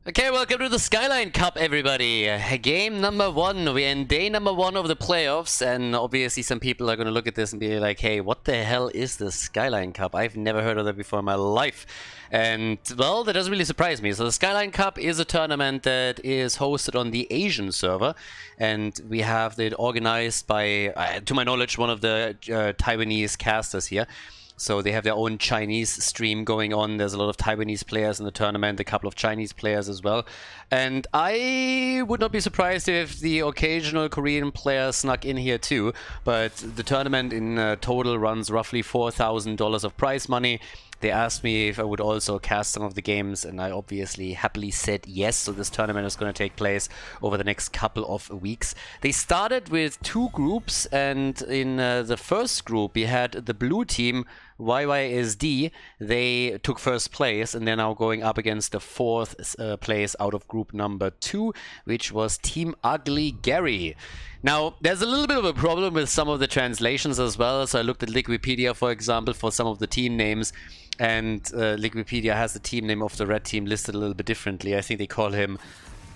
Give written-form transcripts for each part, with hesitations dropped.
Okay, welcome to the Skyline Cup, everybody. Game number 1. We're in day number 1 of the playoffs, and obviously some people are going to look at this and be like, hey, what the hell is the Skyline Cup? I've never heard of that before in my life. And, well, that doesn't really surprise me. So the Skyline Cup is a tournament that is hosted on the Asian server, and we have it organized by, to my knowledge, one of the Taiwanese casters here. So they have their own Chinese stream going on. There's a lot of Taiwanese players in the tournament, a couple of Chinese players as well. And I would not be surprised if the occasional Korean player snuck in here too. But the tournament in total runs roughly $4,000 of prize money. They asked me if I would also cast some of the games, and I obviously happily said yes. So this tournament is going to take place over the next couple of weeks. They started with 2 groups, and in the first group we had the blue team, YYSD. They took first place, and they're now going up against the 4th place out of group number 2, which was Team Ugly Gary. Now, there's a little bit of a problem with some of the translations as well. So I looked at Wikipedia, for example, for some of the team names. And Wikipedia has the team name of the red team listed a little bit differently. I think they call him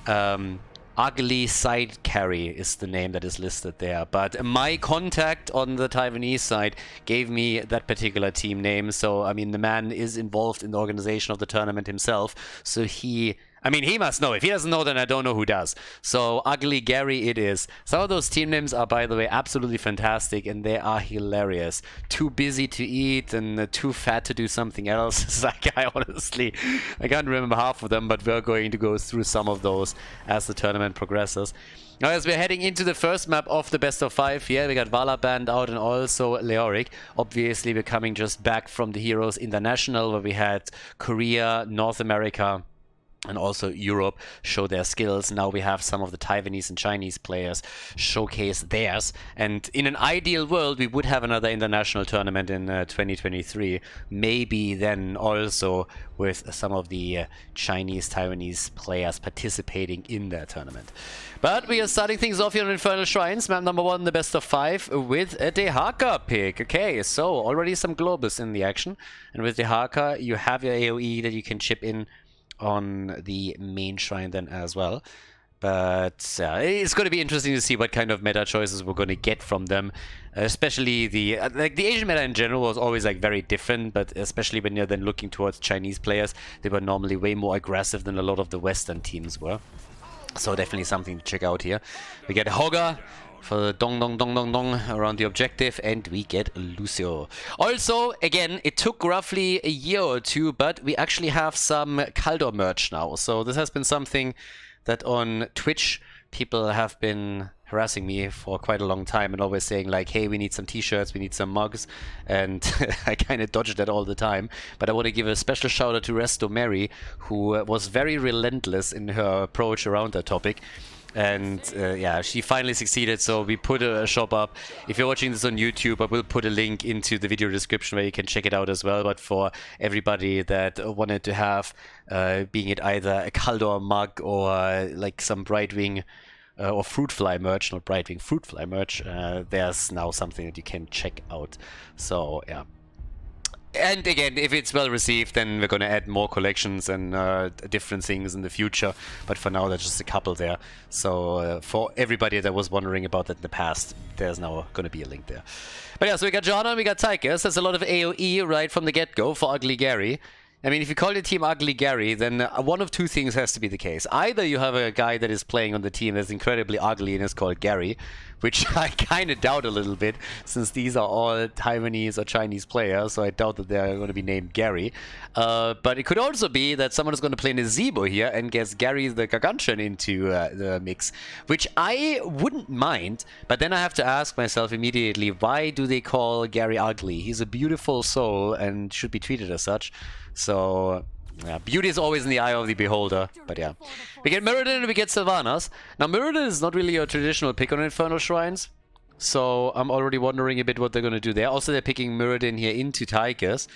Ugly Side Carry is the name that is listed there. But my contact on the Taiwanese side gave me that particular team name. So, I mean, the man is involved in the organization of the tournament himself. So he must know. If he doesn't know, then I don't know who does. So, Ugly Gary it is. Some of those team names are, by the way, absolutely fantastic, and they are hilarious. Too busy to eat and too fat to do something else. It's like, I can't remember half of them, but we're going to go through some of those as the tournament progresses. Now, as we're heading into the first map of the best of 5 here, we got Vala Band out and also Leoric. Obviously, we're coming just back from the Heroes International, where we had Korea, North America, and also Europe show their skills. Now we have some of the Taiwanese and Chinese players showcase theirs. And in an ideal world, we would have another international tournament in 2023. Maybe then also with some of the Chinese, Taiwanese players participating in that tournament. But we are starting things off here on Infernal Shrines. Map number 1, the best of 5, with a Dehaka pick. Okay, so already some Globus in the action. And with Dehaka, you have your AoE that you can chip in on the main shrine then as well. But it's going to be interesting to see what kind of meta choices we're going to get from them. Especially the Asian meta in general was always like very different, but especially when you're then looking towards Chinese players, they were normally way more aggressive than a lot of the Western teams were. So definitely something to check out here. We get Hogger for the dong dong dong dong dong around the objective, and we get Lucio. Also, again, it took roughly a year or 2, but we actually have some Khaldor merch now. So this has been something that on Twitch people have been harassing me for quite a long time and always saying like, hey, we need some t-shirts, we need some mugs, and I kind of dodged that all the time. But I want to give a special shout out to Resto Mary, who was very relentless in her approach around that topic. And yeah, she finally succeeded, so we put a shop up. If you're watching this on YouTube, I will put a link into the video description where you can check it out as well. But for everybody that wanted to have, being it either a Khaldor mug or like some Brightwing or Fruit Fly merch, not Brightwing, Fruit Fly merch, there's now something that you can check out. So yeah. And again, if it's well received, then we're going to add more collections and different things in the future. But for now, there's just a couple there. So for everybody that was wondering about that in the past, there's now going to be a link there. But yeah, so we got Jana and we got Tychus. There's a lot of AoE right from the get-go for Ugly Gary. I mean, if you call your team Ugly Gary, then one of 2 things has to be the case. Either you have a guy that is playing on the team that's incredibly ugly and is called Gary, which I kind of doubt a little bit, since these are all Taiwanese or Chinese players, so I doubt that they're going to be named Gary. But it could also be that someone is going to play Nazebo here and gets Gary the Gargantuan into the mix, which I wouldn't mind, but then I have to ask myself immediately, why do they call Gary ugly? He's a beautiful soul and should be treated as such. So, yeah, beauty is always in the eye of the beholder, but yeah. We get Mirrodin and we get Sylvanas. Now, Mirrodin is not really a traditional pick on Infernal Shrines, so I'm already wondering a bit what they're going to do there. Also, they're picking Mirrodin here into Tychus,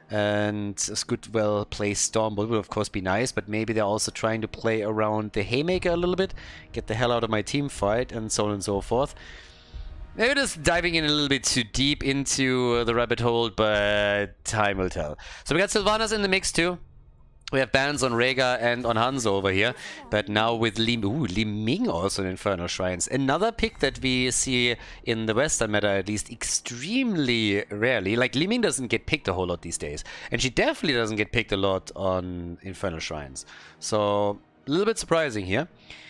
and a good, well-placed Stormbolt would of course be nice, but maybe they're also trying to play around the Haymaker a little bit, get the hell out of my team fight, and so on and so forth. Maybe just diving in a little bit too deep into the rabbit hole, but time will tell. So we got Sylvanas in the mix too. We have bans on Rhaegar and on Hanzo over here, but now with Li Ming also in Infernal Shrines. Another pick that we see in the Western meta, at least extremely rarely. Like, Li Ming doesn't get picked a whole lot these days, and she definitely doesn't get picked a lot on Infernal Shrines. So, a little bit surprising here.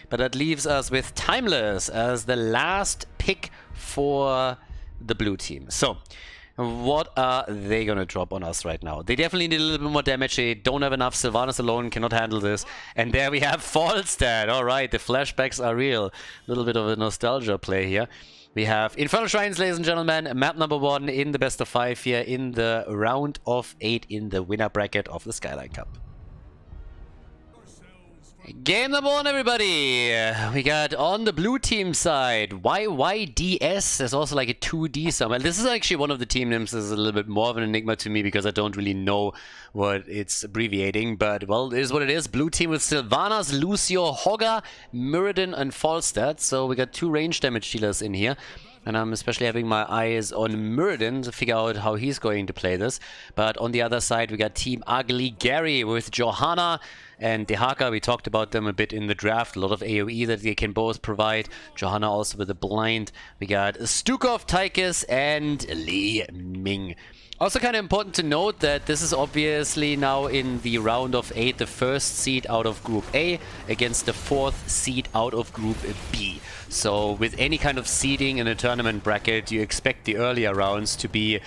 But that leaves us with Timeless as the last pick for the blue team. So, what are they gonna drop on us right now? They definitely need a little bit more damage. They don't have enough. Sylvanas alone cannot handle this. And there we have Falstad. Alright, the flashbacks are real. A little bit of a nostalgia play here. We have Infernal Shrines, ladies and gentlemen. Map number 1 in the best of 5 here in the round of 8 in the winner bracket of the Skyline Cup. Game number 1, everybody. We got on the blue team side YYDS. There's also like a 2D somewhere. This is actually one of the team names that is a little bit more of an enigma to me because I don't really know what it's abbreviating. But, well, it is what it is. Blue team with Sylvanas, Lucio, Hogger, Muradin, and Falstad. So we got 2 range damage dealers in here. And I'm especially having my eyes on Muradin to figure out how he's going to play this. But on the other side, we got Team Ugly Gary with Johanna and Dehaka. We talked about them a bit in the draft. A lot of AoE that they can both provide. Johanna also with a blind. We got Stukov, Tychus, and Li Ming. Also kind of important to note that this is obviously now in the round of 8, the first seed out of Group A against the 4th seed out of Group B. So with any kind of seeding in a tournament bracket, you expect the earlier rounds to be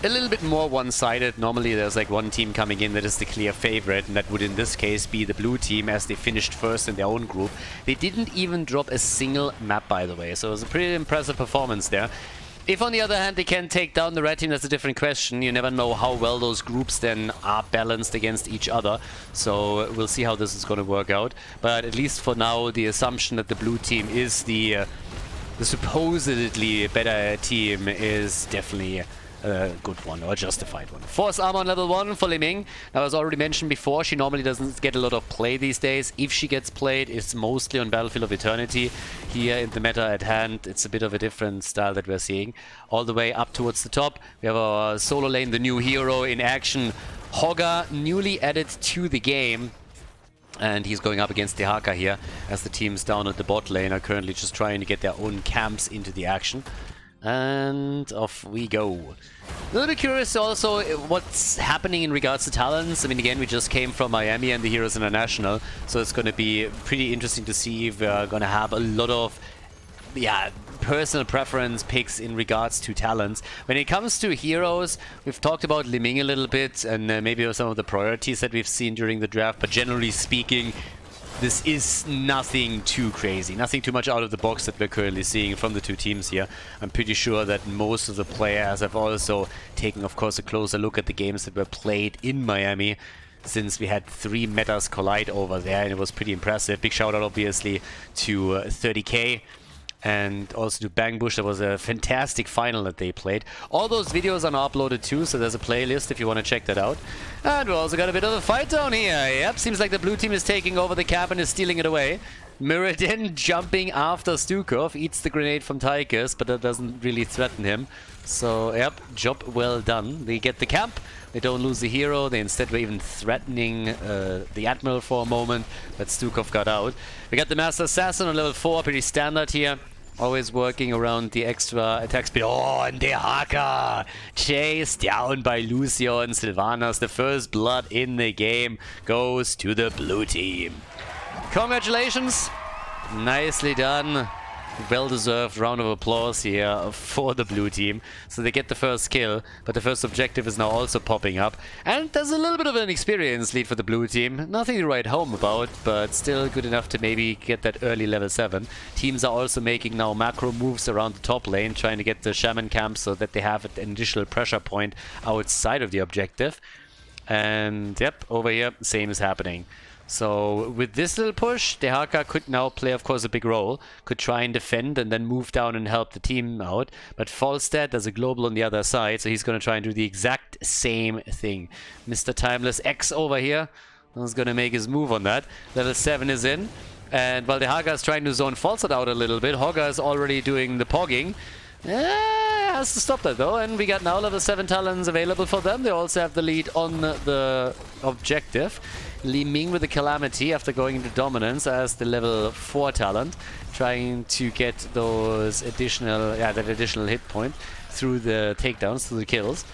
a little bit more one-sided. Normally there's like one team coming in that is the clear favorite, and that would in this case be the blue team as they finished first in their own group. They didn't even drop a single map, by the way, so it was a pretty impressive performance there. If, on the other hand, they can take down the red team, that's a different question. You never know how well those groups then are balanced against each other. So we'll see how this is going to work out. But at least for now, the assumption that the blue team is the supposedly better team is definitely a good one, or a justified one. Force Armor on level 1 for Li Ming. Now, as already mentioned before, she normally doesn't get a lot of play these days. If she gets played, it's mostly on Battlefield of Eternity. Here in the meta at hand, it's a bit of a different style that we're seeing. All the way up towards the top, we have our solo lane, the new hero in action. Hogger, newly added to the game. And he's going up against Dehaka here, as the teams down at the bot lane are currently just trying to get their own camps into the action. And off we go. A little bit curious also what's happening in regards to talents. I mean, again, we just came from Miami and the Heroes International, so it's going to be pretty interesting to see if we're going to have a lot of personal preference picks in regards to talents. When it comes to heroes, we've talked about Li Ming a little bit and maybe some of the priorities that we've seen during the draft, but generally speaking, this is nothing too crazy, nothing too much out of the box that we're currently seeing from the two teams here. I'm pretty sure that most of the players have also taken, of course, a closer look at the games that were played in Miami, since we had 3 metas collide over there, and it was pretty impressive. Big shout out, obviously, to 30K. And also to Bang Bush. That was a fantastic final that they played. All those videos are now uploaded too, so there's a playlist if you want to check that out. And we also got a bit of a fight down here. Yep, seems like the blue team is taking over the cap and is stealing it away. Muradin jumping after Stukov, eats the grenade from Tychus, but that doesn't really threaten him. So, yep, job well done. They get the camp, they don't lose the hero, they instead were even threatening the Admiral for a moment, but Stukov got out. We got the Master Assassin on level 4, pretty standard here. Always working around the extra attack speed. Oh, and Dehaka chased down by Lucio and Sylvanas. The first blood in the game goes to the blue team. Congratulations. Nicely done. Well-deserved round of applause here for the blue team. So they get the first kill, but the first objective is now also popping up. And there's a little bit of an experience lead for the blue team. Nothing to write home about, but still good enough to maybe get that early level 7. Teams are also making now macro moves around the top lane, trying to get the shaman camp so that they have an additional pressure point outside of the objective. And yep, over here, same is happening. So with this little push, Dehaka could now play, of course, a big role. Could try and defend and then move down and help the team out. But Falstad does a global on the other side, so he's going to try and do the exact same thing. Mr. Timeless X over here is going to make his move on that. Level 7 is in. And while Dehaka is trying to zone Falstad out a little bit, Hogger is already doing the pogging. Has to stop that though, and we got now level 7 talents available for them. They also have the lead on the objective. Li Ming with the Calamity after going into Dominance as the level 4 talent, trying to get those additional, that additional hit point through the takedowns, through the kills.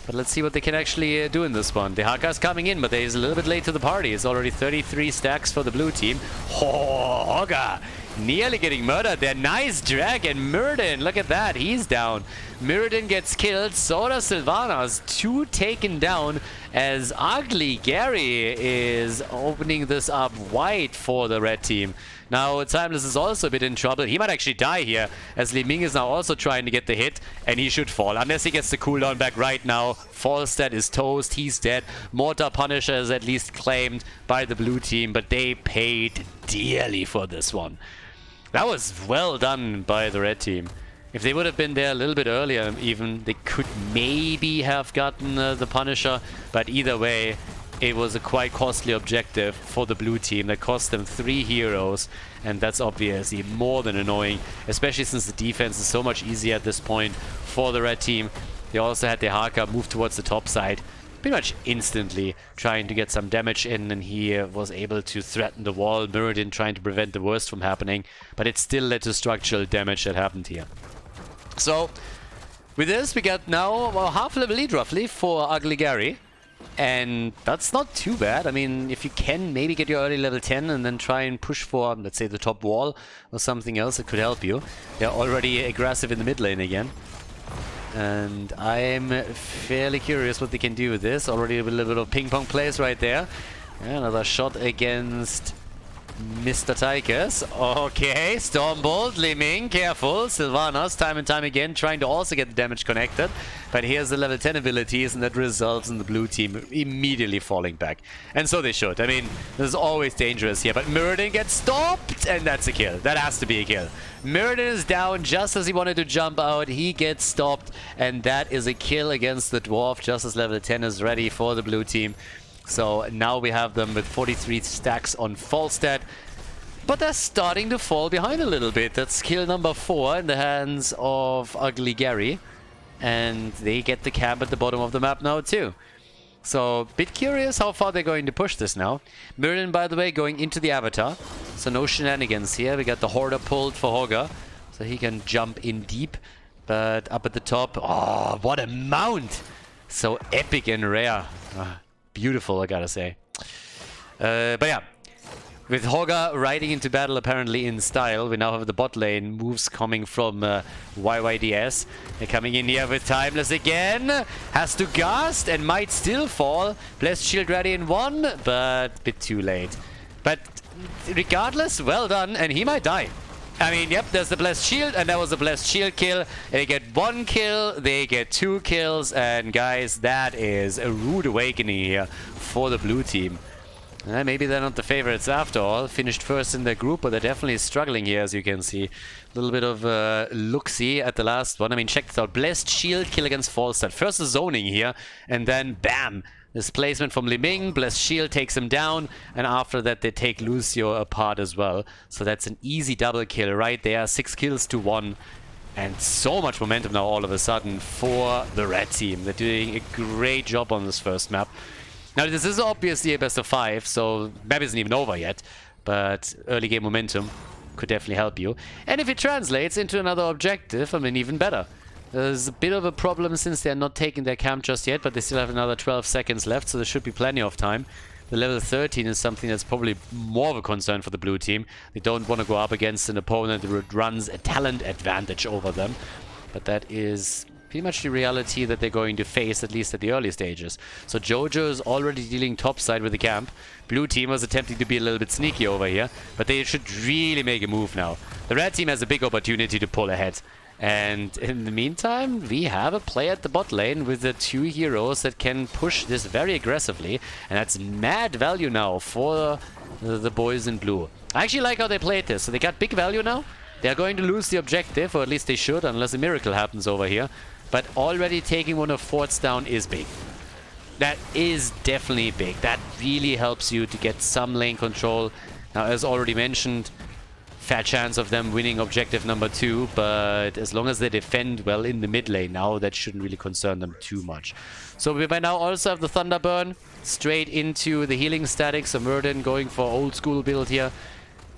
But let's see what they can actually do in this one. The Haka's coming in, but he's a little bit late to the party. It's already 33 stacks for the blue team. Oh, Hoga nearly getting murdered there. Nice drag, and Muradin, look at that, he's down. Muradin gets killed, so does Sylvanas. 2 taken down as Ugly Gary is opening this up wide for the red team. Now, Timeless is also a bit in trouble. He might actually die here, as Li Ming is now also trying to get the hit, and he should fall. Unless he gets the cooldown back right now. Falstad is toast, he's dead. Mortar Punisher is at least claimed by the blue team, but they paid dearly for this one. That was well done by the red team. If they would have been there a little bit earlier even, they could maybe have gotten the Punisher, but either way, it was a quite costly objective for the blue team that cost them 3 heroes, and that's obviously more than annoying, especially since the defense is so much easier at this point for the red team. They also had their Haka move towards the top side pretty much instantly, trying to get some damage in, and he was able to threaten the wall. Muradin trying to prevent the worst from happening, but it still led to structural damage that happened here. So, with this, we got now a half-level lead roughly for Ugly Gary. And that's not too bad. I mean, if you can maybe get your early level 10 and then try and push for, let's say, the top wall or something else that could help you. They're already aggressive in the mid lane again. And I'm fairly curious what they can do with this. Already a little bit of ping-pong plays right there. Yeah, another shot against Mr. Tychus. Okay, Stormbolt, Li Ming, careful. Sylvanas, time and time again, trying to also get the damage connected. But here's the level 10 abilities, and that results in the blue team immediately falling back. And so they should. I mean, this is always dangerous here. But Muradin gets stopped, and that's a kill. That has to be a kill. Muradin is down just as he wanted to jump out. He gets stopped, and that is a kill against the dwarf, just as level 10 is ready for the blue team. So now we have them with 43 stacks on Falstad, but they're starting to fall behind a little bit. That's kill number 4 in the hands of Ugly Gary, and they get the camp at the bottom of the map now too. So, bit curious how far they're going to push this now. Muradin, by the way, going into the avatar, so no shenanigans here. We got the Hoarder pulled for Hoga, so he can jump in deep, but up at the top, oh, what a mount! So epic and rare. Beautiful, I gotta say. But yeah, with Hoga riding into battle apparently in style, we now have the bot lane moves coming from YYDS. They're coming in here with Timeless again. Has to gust and might still fall. Blessed Shield ready in 1, but a bit too late. But regardless, well done, and he might die. I mean, yep, there's the Blessed Shield, and that was a Blessed Shield kill. They get 1 kill, they get 2 kills, and guys, that is a rude awakening here for the blue team. Maybe they're not the favorites after all. Finished first in their group, but they're definitely struggling here, as you can see. A little bit of look-see at the last one. I mean, check this out. Blessed Shield kill against Falstad. First the zoning here, and then bam! Displacement from Li Ming, Blessed Shield takes him down, and after that they take Lucio apart as well. So that's an easy double kill right there, 6 kills to 1. And so much momentum now all of a sudden for the red team. They're doing a great job on this first map. Now this is obviously a best of 5, so map isn't even over yet, but early game momentum could definitely help you. And if it translates into another objective, I mean, even better. There's a bit of a problem since they're not taking their camp just yet, but they still have another 12 seconds left, so there should be plenty of time. The level 13 is something that's probably more of a concern for the blue team. They don't want to go up against an opponent that runs a talent advantage over them. But that is pretty much the reality that they're going to face, at least at the early stages. So Jojo is already dealing topside with the camp. Blue team was attempting to be a little bit sneaky over here, but they should really make a move now. The red team has a big opportunity to pull ahead. And in the meantime, we have a play at the bot lane with the 2 heroes that can push this very aggressively. And that's mad value now for the boys in blue. I actually like how they played this. So they got big value now. They're going to lose the objective, or at least they should, unless a miracle happens over here. But already taking one of forts down is big. That is definitely big. That really helps you to get some lane control. Now, as already mentioned, fair chance of them winning objective number 2, but as long as they defend well in the mid lane now, that shouldn't really concern them too much. So we by now also have the Thunderburn straight into the healing static, so Murden going for old school build here.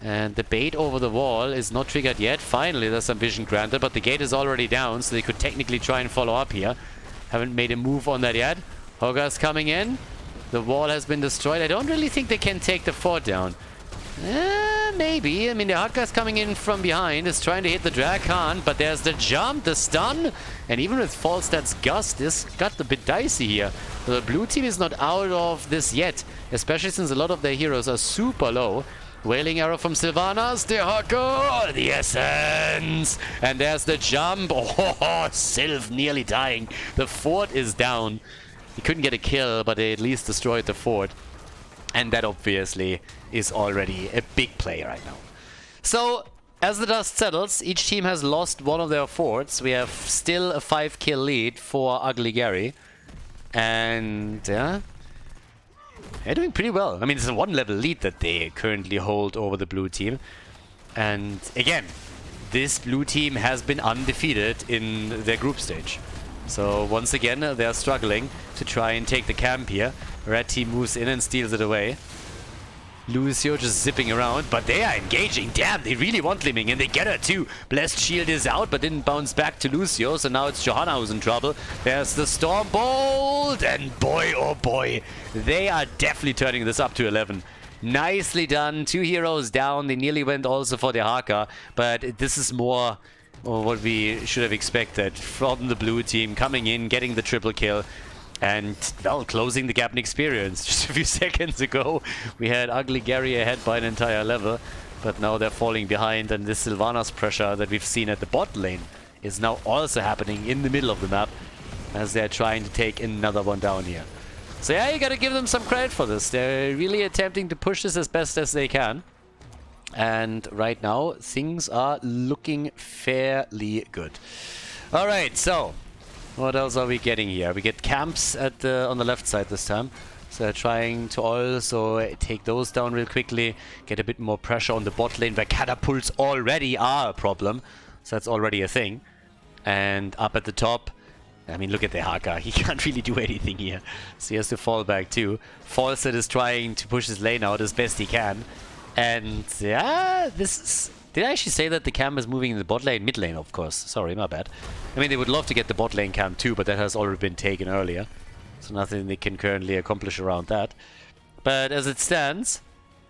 And the bait over the wall is not triggered yet. Finally, there's some vision granted, but the gate is already down, so they could technically try and follow up here. Haven't made a move on that yet. Hogar's coming in. The wall has been destroyed. I don't really think they can take the fort down. Maybe. I mean, the Hogar's coming in from behind, is trying to hit the drag, can't, but there's the jump, the stun, and even with Falstad's Gust, this got a bit dicey here. The blue team is not out of this yet, especially since a lot of their heroes are super low. Wailing arrow from Sylvanas, the Hawker, the essence! And there's the jump. Oh, Sylv nearly dying. The fort is down. He couldn't get a kill, but they at least destroyed the fort. And that obviously is already a big play right now. So, as the dust settles, each team has lost one of their forts. We have still a 5-kill lead for Ugly Gary. And, yeah, they're doing pretty well. I mean, it's a 1-level lead that they currently hold over the blue team. And again, this blue team has been undefeated in their group stage. So once again, they're struggling to try and take the camp here. Red team moves in and steals it away. Lucio just zipping around, but they are engaging. Damn, they really want Liming, and they get her too. Blessed Shield is out, but didn't bounce back to Lucio, so now it's Johanna who's in trouble. There's the Stormbolt, and boy, oh boy, they are definitely turning this up to 11. Nicely done. 2 heroes down. They nearly went also for the Haka, but this is more what we should have expected from the blue team, coming in, getting the triple kill. And, well, closing the gap in experience. Just a few seconds ago, we had Ugly Gary ahead by an entire level. But now they're falling behind, and this Sylvanas pressure that we've seen at the bot lane is now also happening in the middle of the map as they're trying to take another one down here. So yeah, you gotta give them some credit for this. They're really attempting to push this as best as they can. And right now, things are looking fairly good. Alright, so what else are we getting here? We get camps at on the left side this time. So they're trying to also take those down real quickly, get a bit more pressure on the bot lane where catapults already are a problem. So that's already a thing. And up at the top, I mean, look at the Haka. He can't really do anything here. So he has to fall back too. Falset is trying to push his lane out as best he can. And yeah, this is... Did I actually say that the camp is moving in the bot lane? Mid lane, of course. Sorry, my bad. I mean, they would love to get the bot lane camp too, but that has already been taken earlier. So nothing they can currently accomplish around that. But as it stands,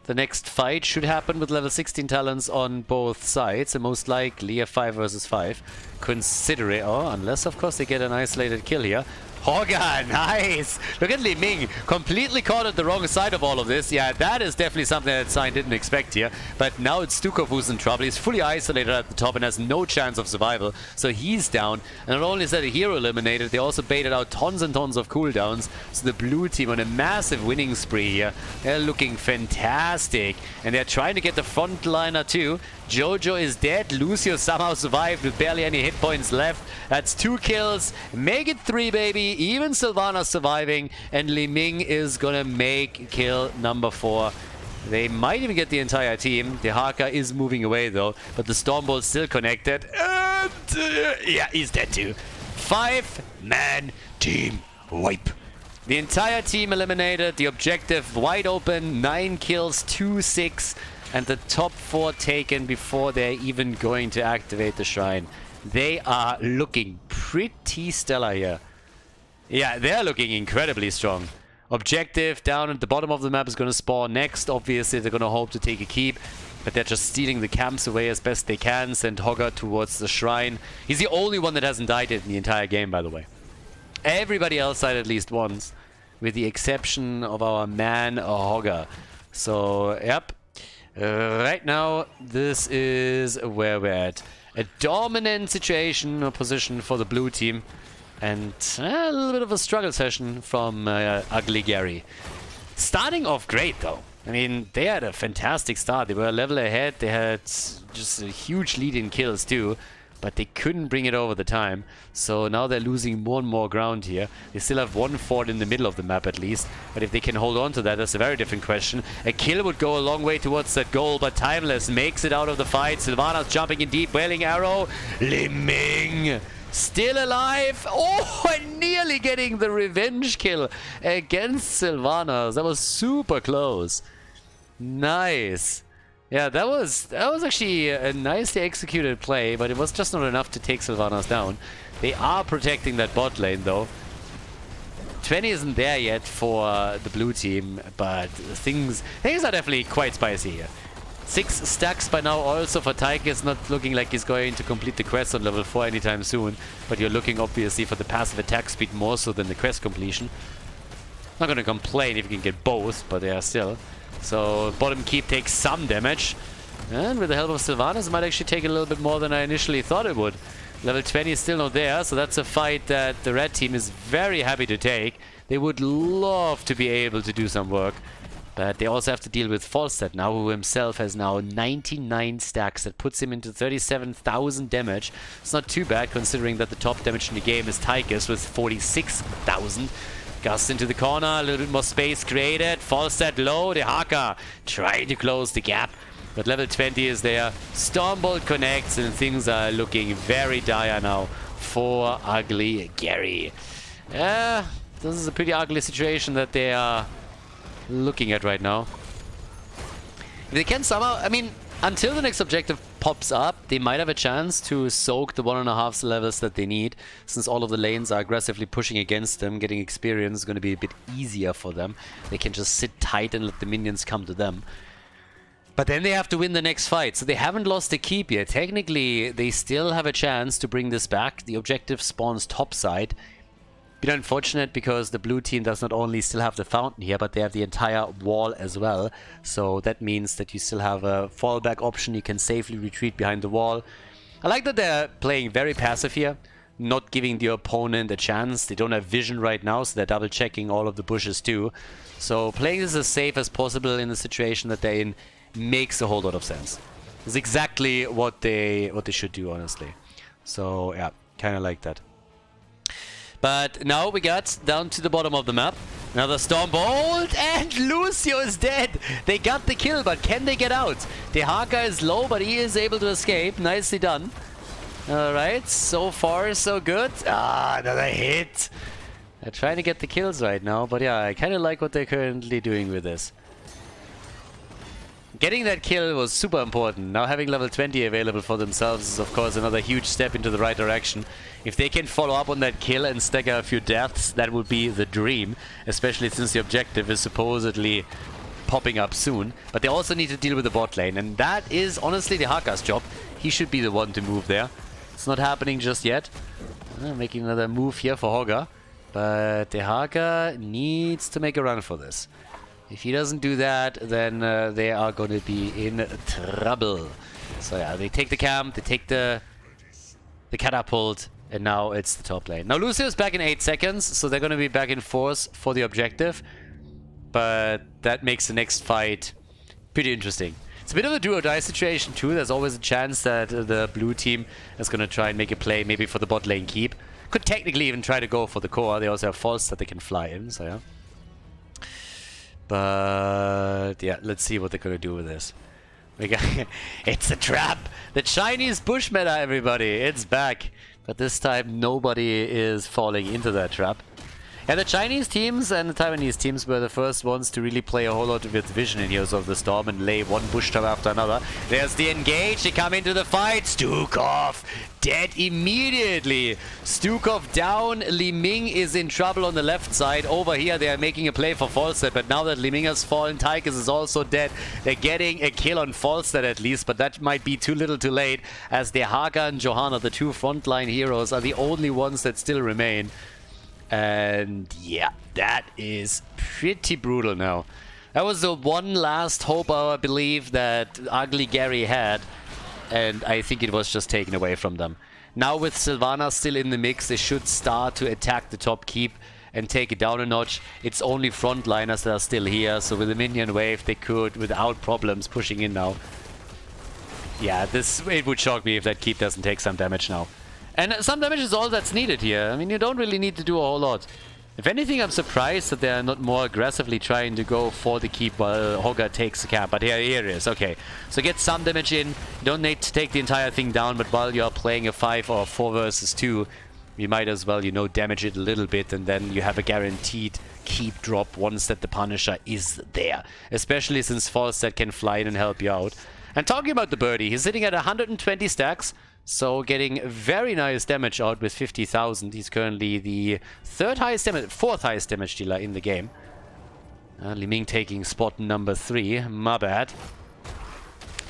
the next fight should happen with level 16 talents on both sides. And most likely a 5 versus 5. Consider it, unless of course they get an isolated kill here. Hoga, nice! Look at Li Ming, completely caught at the wrong side of all of this. Yeah, that is definitely something that Sign didn't expect here. But now it's Stukov who's in trouble. He's fully isolated at the top and has no chance of survival. So he's down. And not only is that a hero eliminated, they also baited out tons and tons of cooldowns. So the blue team on a massive winning spree here. They're looking fantastic. And they're trying to get the frontliner too. Jojo is dead. Lucio somehow survived with barely any hit points left. That's 2 kills. Make it 3, baby. Even Sylvanas surviving. And Li Ming is gonna make kill number 4. They might even get the entire team. The Haka is moving away though. But the Stormbolt's still connected. And yeah, he's dead too. 5-man team wipe. The entire team eliminated. The objective wide open. 9 kills, 2-6. And the top 4 taken before they're even going to activate the shrine. They are looking pretty stellar here. Yeah, they're looking incredibly strong. Objective down at the bottom of the map is going to spawn next. Obviously, they're going to hope to take a keep. But they're just stealing the camps away as best they can. Send Hogger towards the shrine. He's the only one that hasn't died in the entire game, by the way. Everybody else died at least once. With the exception of our man, Hogger. So, yep. Right now, this is where we're at. A dominant situation or position for the blue team. And a little bit of a struggle session from Ugly Gary. Starting off great, though. I mean, they had a fantastic start. They were a level ahead. They had just a huge lead in kills, too. but they couldn't bring it over the time. So now they're losing more and more ground here. They still have one fort in the middle of the map at least, but if they can hold on to that, that's a very different question. A kill would go a long way towards that goal, but Timeless makes it out of the fight. Sylvanas jumping in deep, wailing arrow. Li Ming still alive. Oh, and nearly getting the revenge kill against Sylvanas. That was super close. Nice. Yeah, that was actually a nicely executed play, but it was just not enough to take Sylvanas down. They are protecting that bot lane though. 20 isn't there yet for the blue team, but things are definitely quite spicy here. 6 stacks by now also for Taika. It's not looking like he's going to complete the quest on level 4 anytime soon, but you're looking obviously for the passive attack speed more so than the quest completion. Not gonna complain if you can get both, but they are still. So bottom keep takes some damage, and with the help of Sylvanas it might actually take a little bit more than I initially thought it would. Level 20 is still not there, so that's a fight that the red team is very happy to take. They would love to be able to do some work, but they also have to deal with Falstad now, who himself has now 99 stacks. That puts him into 37,000 damage. It's not too bad considering that the top damage in the game is Tychus with 46,000. Gust into the corner, a little bit more space created. Falstad low, the Haka trying to close the gap. But level 20 is there. Stormbolt connects and things are looking very dire now for Ugly Gary. Yeah, this is a pretty ugly situation that they are looking at right now. If they can somehow, I mean, until the next objective pops up, they might have a chance to soak the 1.5 levels that they need, since all of the lanes are aggressively pushing against them. Getting experience is going to be a bit easier for them. They can just sit tight and let the minions come to them. But then they have to win the next fight, so they haven't lost the keep yet. Technically, they still have a chance to bring this back. The objective spawns topside. Bit unfortunate because the blue team does not only still have the fountain here, but they have the entire wall as well. So that means that you still have a fallback option. You can safely retreat behind the wall. I like that they're playing very passive here, not giving the opponent a chance. They don't have vision right now, so they're double checking all of the bushes too. So playing this as safe as possible in the situation that they're in makes a whole lot of sense. It's exactly what they should do, honestly. So yeah, kind of like that. But now we got down to the bottom of the map. Another Stormbolt, and Lucio is dead. They got the kill, but can they get out? The Haka is low, but he is able to escape. Nicely done. Alright, so far so good. Ah, another hit. They're trying to get the kills right now, but yeah, I kind of like what they're currently doing with this. Getting that kill was super important. Now having level 20 available for themselves is of course another huge step into the right direction. If they can follow up on that kill and stagger a few deaths, that would be the dream. Especially since the objective is supposedly popping up soon. But they also need to deal with the bot lane, and that is honestly the Haka's job. He should be the one to move there. It's not happening just yet. Making another move here for Hogger. But the Haka needs to make a run for this. If he doesn't do that, then they are going to be in trouble. So yeah, they take the camp, they take the catapult, and now it's the top lane. Now Lucio's back in 8 seconds, so they're going to be back in force for the objective. But that makes the next fight pretty interesting. It's a bit of a do-or-die situation too. There's always a chance that the blue team is going to try and make a play, maybe for the bot lane keep. Could technically even try to go for the core. They also have falls that they can fly in, so yeah. But yeah, let's see what they're gonna do with this. We got it's a trap! The Chinese bush meta, everybody! It's back! But this time nobody is falling into that trap. Yeah, the Chinese teams and the Taiwanese teams were the first ones to really play a whole lot with vision in Heroes of the Storm and lay one bush trap after another. There's the engage, they come into the fight. Stukov dead immediately. Stukov down, Li Ming is in trouble on the left side. Over here they are making a play for Falstad, but now that Li Ming has fallen, Tychus is also dead. They're getting a kill on Falstad at least, but that might be too little too late, as the Haka and Johanna, the two frontline heroes, are the only ones that still remain. And yeah, that is pretty brutal now. That was the one last hope, I believe, that Ugly Gary had, and I think it was just taken away from them. Now with Sylvanas still in the mix, they should start to attack the top keep and take it down a notch. It's only frontliners that are still here, so with the minion wave they could, without problems, pushing in now. Yeah, it would shock me if that keep doesn't take some damage now. And some damage is all that's needed here. I mean, you don't really need to do a whole lot. If anything, I'm surprised that they're not more aggressively trying to go for the keep while Hogger takes the cap. But here it is. Okay, so get some damage in. You don't need to take the entire thing down, but while you're playing a 5 or 4 versus 2, you might as well, you know, damage it a little bit, and then you have a guaranteed keep drop once that the Punisher is there. Especially since Falstad can fly in and help you out. And talking about the birdie, he's sitting at 120 stacks. So getting very nice damage out with 50,000. He's currently the fourth highest damage dealer in the game. Li Ming taking spot number 3. My bad.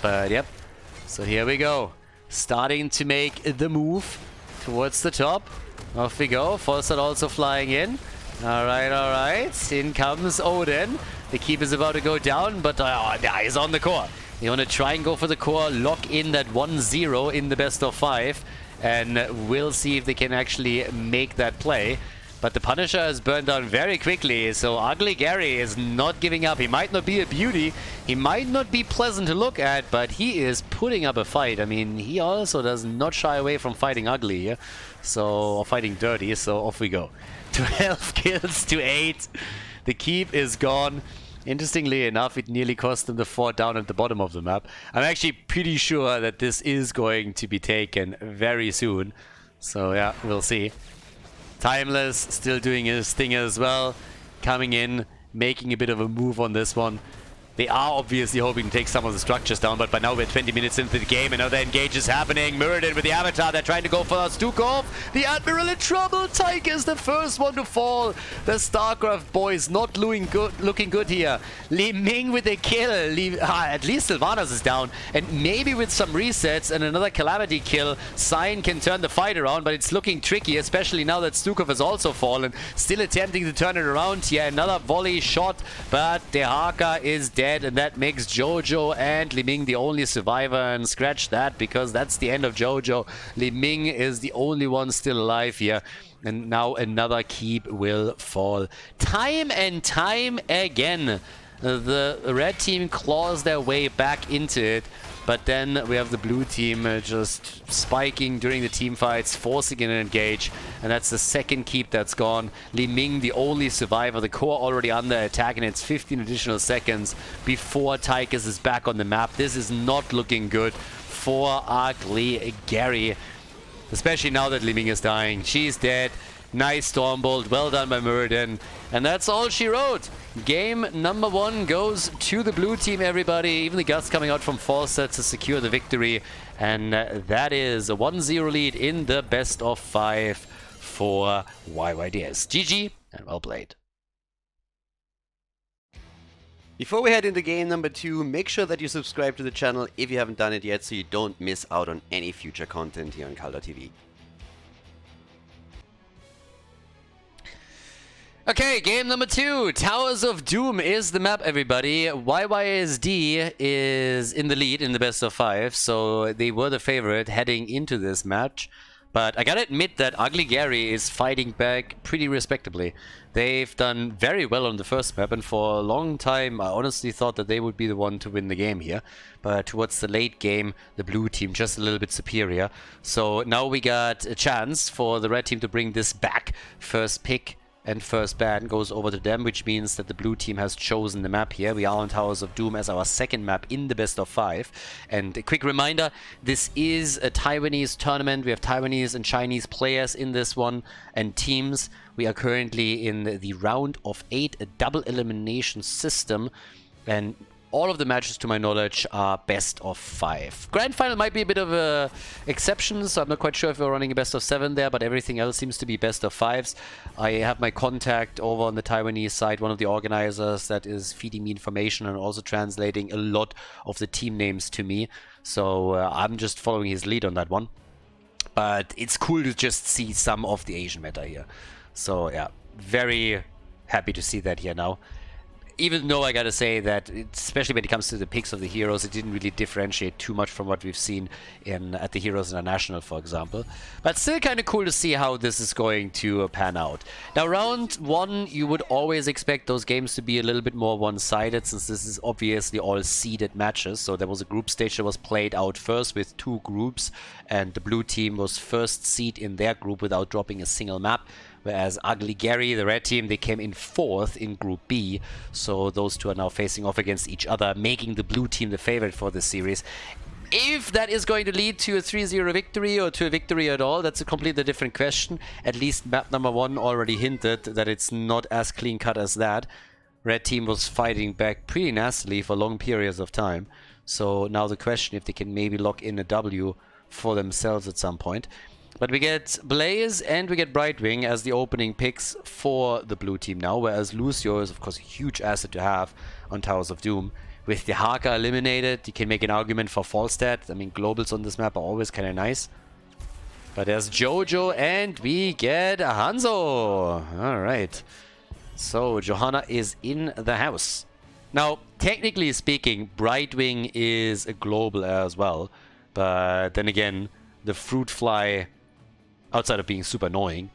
But yep. So here we go. Starting to make the move towards the top. Off we go. Falstad also flying in. Alright, alright. In comes Odin. The keep is about to go down, but he's on the core. You want to try and go for the core, lock in that 1-0 in the best of 5, and we'll see if they can actually make that play. But the Punisher is burned down very quickly, so Ugly Gary is not giving up. He might not be a beauty, he might not be pleasant to look at, but he is putting up a fight. I mean, he also does not shy away from fighting ugly here, or fighting dirty, so off we go. 12 kills to 8. The keep is gone. Interestingly enough, it nearly cost them the 4 down at the bottom of the map. I'm actually pretty sure that this is going to be taken very soon. So yeah, we'll see. Timeless still doing his thing as well. Coming in, making a bit of a move on this one. They are obviously hoping to take some of the structures down, but by now we're 20 minutes into the game and now the engage is happening. Muradin with the Avatar, they're trying to go for Stukov. The Admiral in trouble. Tyke is the first one to fall. The StarCraft boys not looking good here. Li Ming with a kill. At least Sylvanas is down. And maybe with some resets and another Calamity kill, Sign can turn the fight around, but it's looking tricky, especially now that Stukov has also fallen. Still attempting to turn it around here. Another volley shot, but Dehaka is dead. And that makes Jojo and Li Ming the only survivor, and scratch that because that's the end of Jojo. Li Ming is the only one still alive here, and now another keep will fall. Time and time again, the red team claws their way back into it, but then we have the blue team just spiking during the team fights, forcing an engage, and that's the second keep that's gone. Li Ming, the only survivor, the core already under attack, and it's 15 additional seconds before Tychus is back on the map. This is not looking good for Ugly Gary, especially now that Li Ming is dying. She's dead. Nice Stormbolt, well done by Muradin. And that's all she wrote. Game number 1 goes to the blue team, everybody. Even the Gust coming out from Falstad to secure the victory. And that is a 1-0 lead in the best of 5 for YYDS. GG and well played. Before we head into game number 2, make sure that you subscribe to the channel if you haven't done it yet so you don't miss out on any future content here on Khaldor TV. Okay, game number 2. Towers of Doom is the map, everybody. YYSD is in the lead in the best of 5, so they were the favorite heading into this match. But I gotta admit that Ugly Gary is fighting back pretty respectably. They've done very well on the first map, and for a long time I honestly thought that they would be the one to win the game here. But towards the late game, the blue team just a little bit superior. So now we got a chance for the red team to bring this back. First pick and first ban goes over to them, which means that the blue team has chosen the map here. We are on Towers of Doom as our second map in the best of 5. And a quick reminder, this is a Taiwanese tournament. We have Taiwanese and Chinese players in this one and teams. We are currently in the round of 8, a double elimination system. And all of the matches, to my knowledge, are best of 5. Grand final might be a bit of a exception, so I'm not quite sure if we're running a best of 7 there, but everything else seems to be best of 5s. I have my contact over on the Taiwanese side, one of the organizers that is feeding me information and also translating a lot of the team names to me. So I'm just following his lead on that one. But it's cool to just see some of the Asian meta here. So yeah, very happy to see that here now. even though I gotta say that, especially when it comes to the picks of the heroes, it didn't really differentiate too much from what we've seen at the Heroes International, for example. But still kind of cool to see how this is going to pan out. Now, round 1, you would always expect those games to be a little bit more one-sided, since this is obviously all seeded matches. So there was a group stage that was played out first with 2 groups, and the blue team was first seed in their group without dropping a single map. Whereas Ugly Gary, the red team, they came in 4th in Group B. So those two are now facing off against each other, making the blue team the favorite for this series. If that is going to lead to a 3-0 victory or to a victory at all, that's a completely different question. At least map number 1 already hinted that it's not as clean cut as that. Red team was fighting back pretty nastily for long periods of time. So now the question if they can maybe lock in a W for themselves at some point. But we get Blaze and we get Brightwing as the opening picks for the blue team now, whereas Lucio is of course a huge asset to have on Towers of Doom. With the Haka eliminated, you can make an argument for Falstad. I mean, globals on this map are always kind of nice. But there's Jojo and we get Hanzo. Alright. So Johanna is in the house. Now, technically speaking, Brightwing is a global as well. But then again, the Fruit Fly, outside of being super annoying,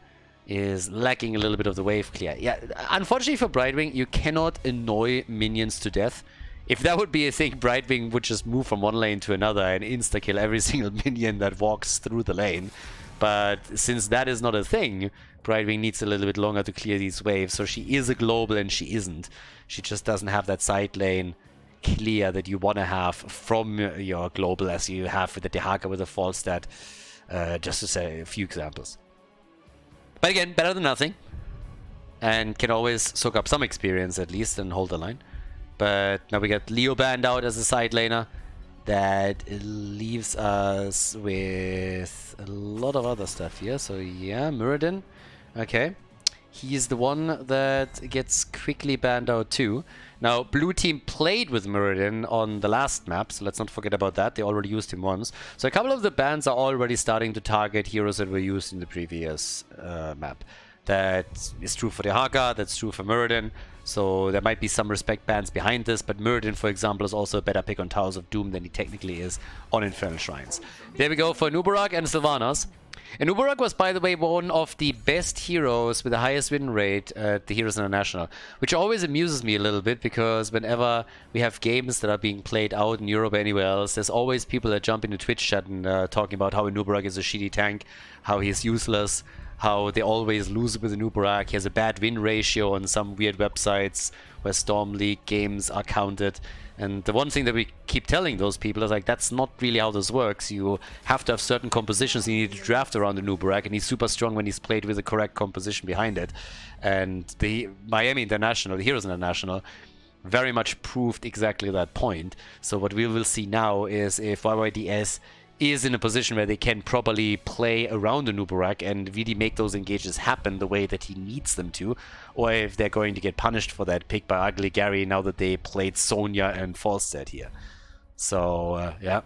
is lacking a little bit of the wave clear. Yeah, unfortunately for Brightwing, you cannot annoy minions to death. If that would be a thing, Brightwing would just move from one lane to another and insta-kill every single minion that walks through the lane. But since that is not a thing, Brightwing needs a little bit longer to clear these waves. So she is a global and she isn't. She just doesn't have that side lane clear that you want to have from your global as you have with the Dehaka with a Falstad. Just to say a few examples. But again, better than nothing. And can always soak up some experience at least and hold the line. But now we got Leo banned out as a side laner. That leaves us with a lot of other stuff here. So yeah, Muradin. Okay. He's the one that gets quickly banned out too. Now, blue team played with Muradin on the last map, so let's not forget about that. They already used him once. So a couple of the bans are already starting to target heroes that were used in the previous map. That is true for the Haka, that's true for Muradin. So there might be some respect bans behind this, but Muradin, for example, is also a better pick on Towers of Doom than he technically is on Infernal Shrines. There we go for Nubarak and Sylvanas. And Nubarak was, by the way, one of the best heroes with the highest win rate at the Heroes International, which always amuses me a little bit because whenever we have games that are being played out in Europe or anywhere else, there's always people that jump into Twitch chat and talking about how Nubarak is a shitty tank, how he's useless, how they always lose with Nubarak. He has a bad win ratio on some weird websites where Storm League games are counted. And the one thing that we keep telling those people is like, that's not really how this works. You have to have certain compositions you need to draft around the Nubarak, and he's super strong when he's played with the correct composition behind it. And the Miami International, the Heroes International, very much proved exactly that point. So what we will see now is if YYDS is in a position where they can properly play around the Nubarak and really make those engages happen the way that he needs them to, or if they're going to get punished for that pick by Ugly Gary now that they played Sonya and Falstad here. So, yeah.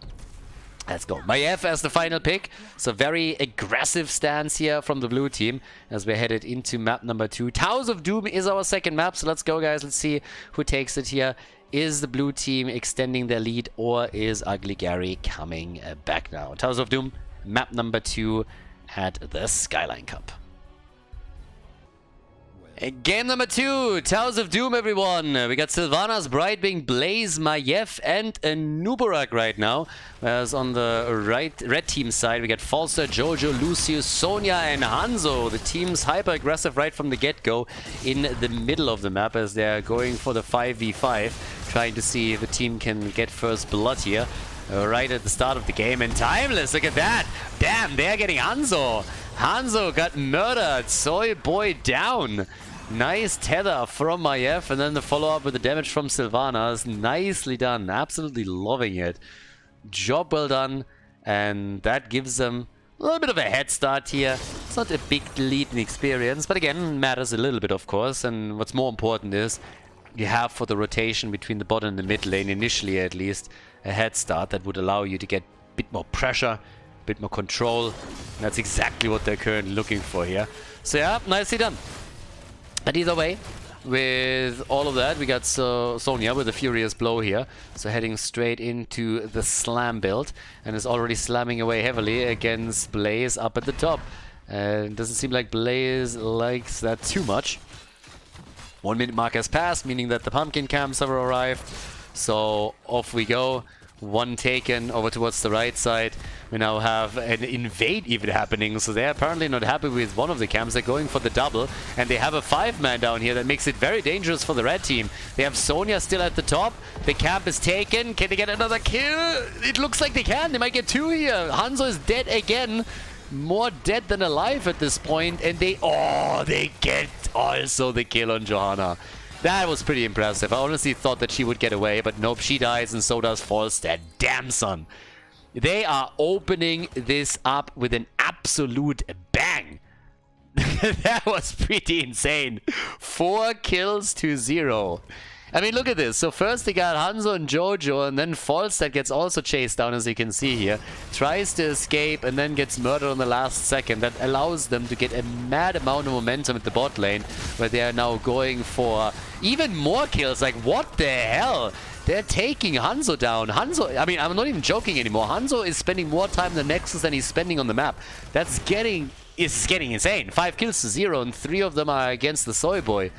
Let's go. Maiev as the final pick. So very aggressive stance here from the blue team as we're headed into map number 2. Towers of Doom is our second map, so let's go, guys. Let's see who takes it here. Is the blue team extending their lead, or is Ugly Gary coming back now? Towers of Doom, map number 2 at the Skyline Cup. Game number 2, Towers of Doom, everyone. We got Sylvanas, Brightwing, Blaze, Maiev, and a Nubarak right now. Whereas on the red team side, we got Falster, Jojo, Lucius, Sonya, and Hanzo. The team's hyper-aggressive right from the get-go in the middle of the map as they're going for the 5v5, trying to see if the team can get first blood here. Right at the start of the game, and Timeless, look at that! Damn, they're getting Hanzo! Hanzo got murdered! Soy boy down! Nice tether from Maiev, and then the follow-up with the damage from Sylvanas. Nicely done, absolutely loving it. Job well done, and that gives them a little bit of a head start here. It's not a big lead in experience, but again, matters a little bit, of course, and what's more important is you have for the rotation between the bot and the mid lane, initially at least, a head start that would allow you to get a bit more pressure, a bit more control. And that's exactly what they're currently looking for here. So yeah, nicely done. But either way, with all of that, we got Sonya with a furious blow here. So heading straight into the slam build. And is already slamming away heavily against Blaze up at the top. And doesn't seem like Blaze likes that too much. 1 minute mark has passed, meaning that the pumpkin camps have arrived. So off we go. One taken over towards the right side. We now have an invade even happening, so they're apparently not happy with one of the camps. They're going for the double, and they have a 5-man down here that makes it very dangerous for the red team. They have Sonya still at the top. The camp is taken. Can they get another kill? It looks like they can. They might get 2 here. Hanzo is dead again. More dead than alive at this point, and they get also the kill on Johanna. That was pretty impressive. I honestly thought that she would get away, but nope, she dies and so does Falstad. Damn, son. They are opening this up with an absolute bang. That was pretty insane. 4 kills to 0. I mean, look at this. So first they got Hanzo and Jojo, and then Falstad gets also chased down, as you can see here. Tries to escape and then gets murdered on the last second. That allows them to get a mad amount of momentum at the bot lane, where they are now going for even more kills. Like, what the hell? They're taking Hanzo down. Hanzo, I mean, I'm not even joking anymore. Hanzo is spending more time in the Nexus than he's spending on the map. That's getting insane. 5 kills to 0, and 3 of them are against the Soy Boy.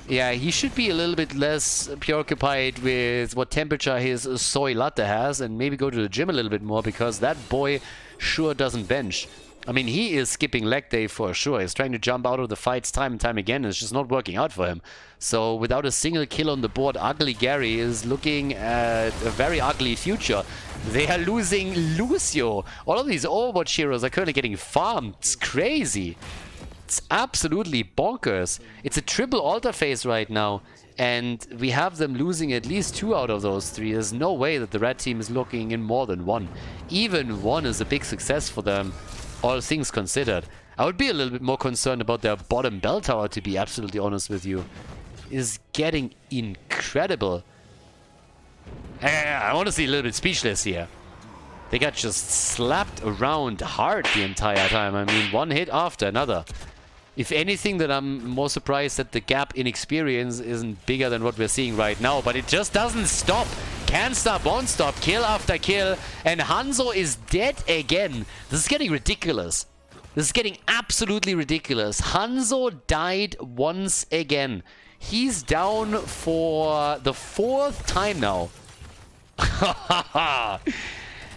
Yeah, he should be a little bit less preoccupied with what temperature his soy latte has, and maybe go to the gym a little bit more, because that boy sure doesn't bench. I mean, he is skipping leg day for sure. He's trying to jump out of the fights time and time again. It's just not working out for him. So without a single kill on the board, Ugly Gary is looking at a very ugly future. They are losing Lucio. All of these Overwatch heroes are currently getting farmed. It's crazy. It's absolutely bonkers. It's a triple altar phase right now, and we have them losing at least 2 out of those 3. There's no way that the red team is looking in more than 1. Even 1 is a big success for them, all things considered. I would be a little bit more concerned about their bottom bell tower, to be absolutely honest with you. It is getting incredible. I'm honestly a little bit speechless here. They got just slapped around hard the entire time. I mean, 1 hit after another. If anything, that I'm more surprised that the gap in experience isn't bigger than what we're seeing right now. But it just doesn't stop. Can't stop, won't stop. Kill after kill. And Hanzo is dead again. This is getting ridiculous. This is getting absolutely ridiculous. Hanzo died once again. He's down for the 4th time now.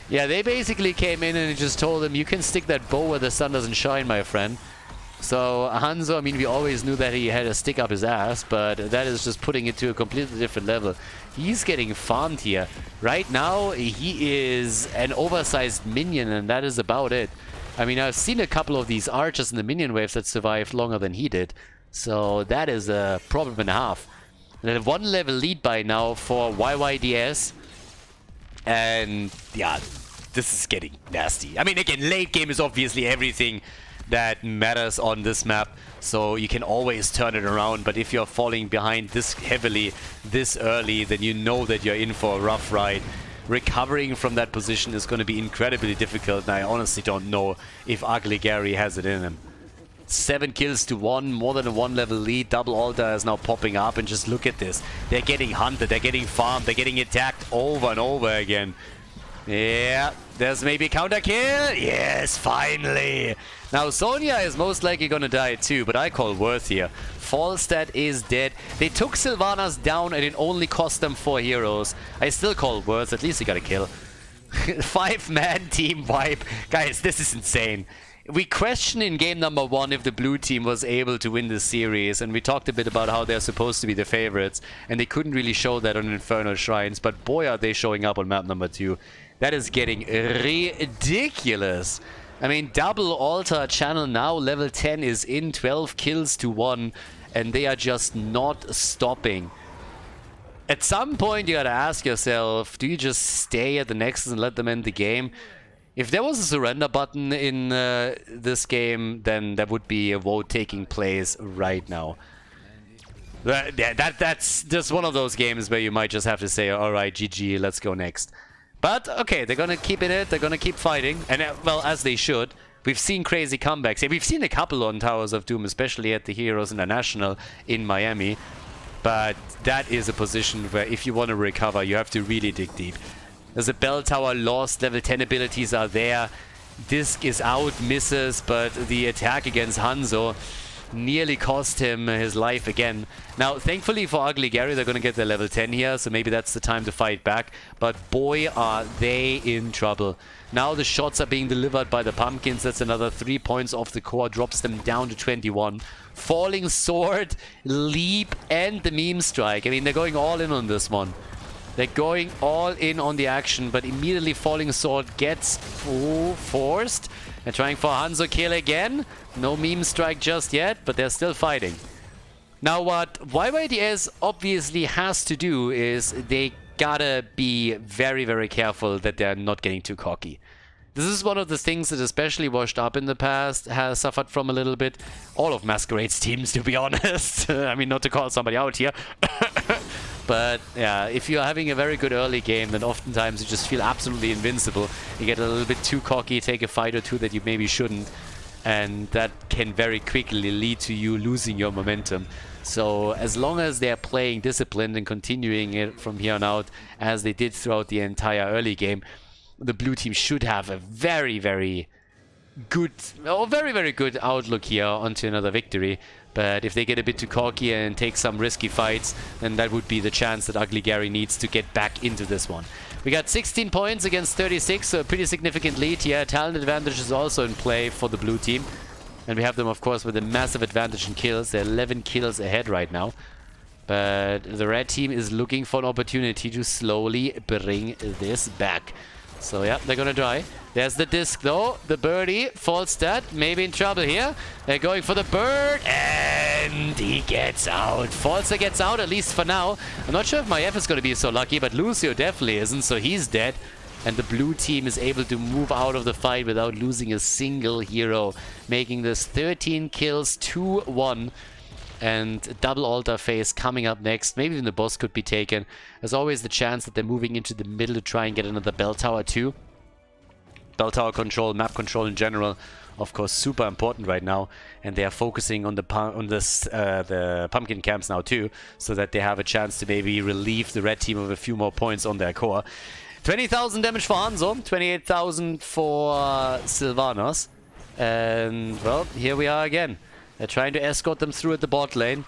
Yeah, they basically came in and just told him, you can stick that bow where the sun doesn't shine, my friend. So Hanzo, I mean, we always knew that he had a stick up his ass, but that is just putting it to a completely different level. He's getting farmed here. Right now, he is an oversized minion, and that is about it. I mean, I've seen a couple of these archers in the minion waves that survived longer than he did. So that is a problem and a half. And a 1 level lead by now for YYDS. And yeah, this is getting nasty. I mean, again, late game is obviously everything that matters on this map, so you can always turn it around. But if you're falling behind this heavily, this early, then you know that you're in for a rough ride. Recovering from that position is going to be incredibly difficult, and I honestly don't know if Ugly Gary has it in him. 7 kills to 1, more than a 1 level lead. Double altar is now popping up, and just look at this. They're getting hunted, they're getting farmed, they're getting attacked over and over again. Yeah, there's maybe a counter kill. Yes, finally. Now Sonya is most likely gonna die too, but I call Worth here. Falstad is dead. They took Sylvanas down and it only cost them 4 heroes. I still call Worth, at least he got a kill. 5-man team wipe. Guys, this is insane. We questioned in game number 1 if the blue team was able to win this series, and we talked a bit about how they're supposed to be the favorites, and they couldn't really show that on Infernal Shrines, but boy are they showing up on map number 2. That is getting ridiculous. I mean, double altar channel now, level 10 is in, 12 kills to 1, and they are just not stopping. At some point you gotta ask yourself, do you just stay at the Nexus and let them end the game? If there was a surrender button in this game, then there would be a vote taking place right now. That's just one of those games where you might just have to say, alright, GG, let's go next. But, okay, they're gonna keep in it, they're gonna keep fighting, and well, as they should. We've seen crazy comebacks. Yeah, we've seen a couple on Towers of Doom, especially at the Heroes International in Miami. But that is a position where if you want to recover, you have to really dig deep. There's a bell tower lost, level 10 abilities are there. Disc is out, misses, but the attack against Hanzo nearly cost him his life again. Now, thankfully for Ugly Gary, they're going to get their level 10 here, so maybe that's the time to fight back. But boy, are they in trouble. Now the shots are being delivered by the Pumpkins. That's another 3 points off the core, drops them down to 21. Falling Sword, Leap, and the Meme Strike. I mean, they're going all in on this one. They're going all in on the action, but immediately Falling Sword gets forced. They're trying for Hanzo kill again. No Meme Strike just yet, but they're still fighting. Now what YYDS obviously has to do is they gotta be very, very careful that they're not getting too cocky. This is one of the things that especially Washed Up in the past has suffered from a little bit. All of Masquerade's teams, to be honest. I mean, not to call somebody out here. But yeah, if you're having a very good early game, then oftentimes you just feel absolutely invincible. You get a little bit too cocky, take a fight or two that you maybe shouldn't. And that can very quickly lead to you losing your momentum. So as long as they're playing disciplined and continuing it from here on out, as they did throughout the entire early game, the blue team should have a very, very good, very, very good outlook here onto another victory. But if they get a bit too cocky and take some risky fights, then that would be the chance that Ugly Gary needs to get back into this one. We got 16 points against 36, so a pretty significant lead here. Talent advantage is also in play for the blue team. And we have them, of course, with a massive advantage in kills. They're 11 kills ahead right now. But the red team is looking for an opportunity to slowly bring this back. So yeah, they're gonna try. There's the disc though, the birdie, false stat, maybe in trouble here. They're going for the bird, and he gets out. Falster gets out, at least for now. I'm not sure if my F is gonna be so lucky, but Lucio definitely isn't, so he's dead. And the blue team is able to move out of the fight without losing a single hero, making this 13 kills, 2-1. And double altar phase coming up next. Maybe even the boss could be taken. There's always the chance that they're moving into the middle to try and get another bell tower too. Bell tower control, map control in general, of course, super important right now. And they are focusing on the pumpkin camps now too, so that they have a chance to maybe relieve the red team of a few more points on their core. 20,000 damage for Hanzo, 28,000 for Sylvanas. And well, here we are again. They're trying to escort them through at the bot lane.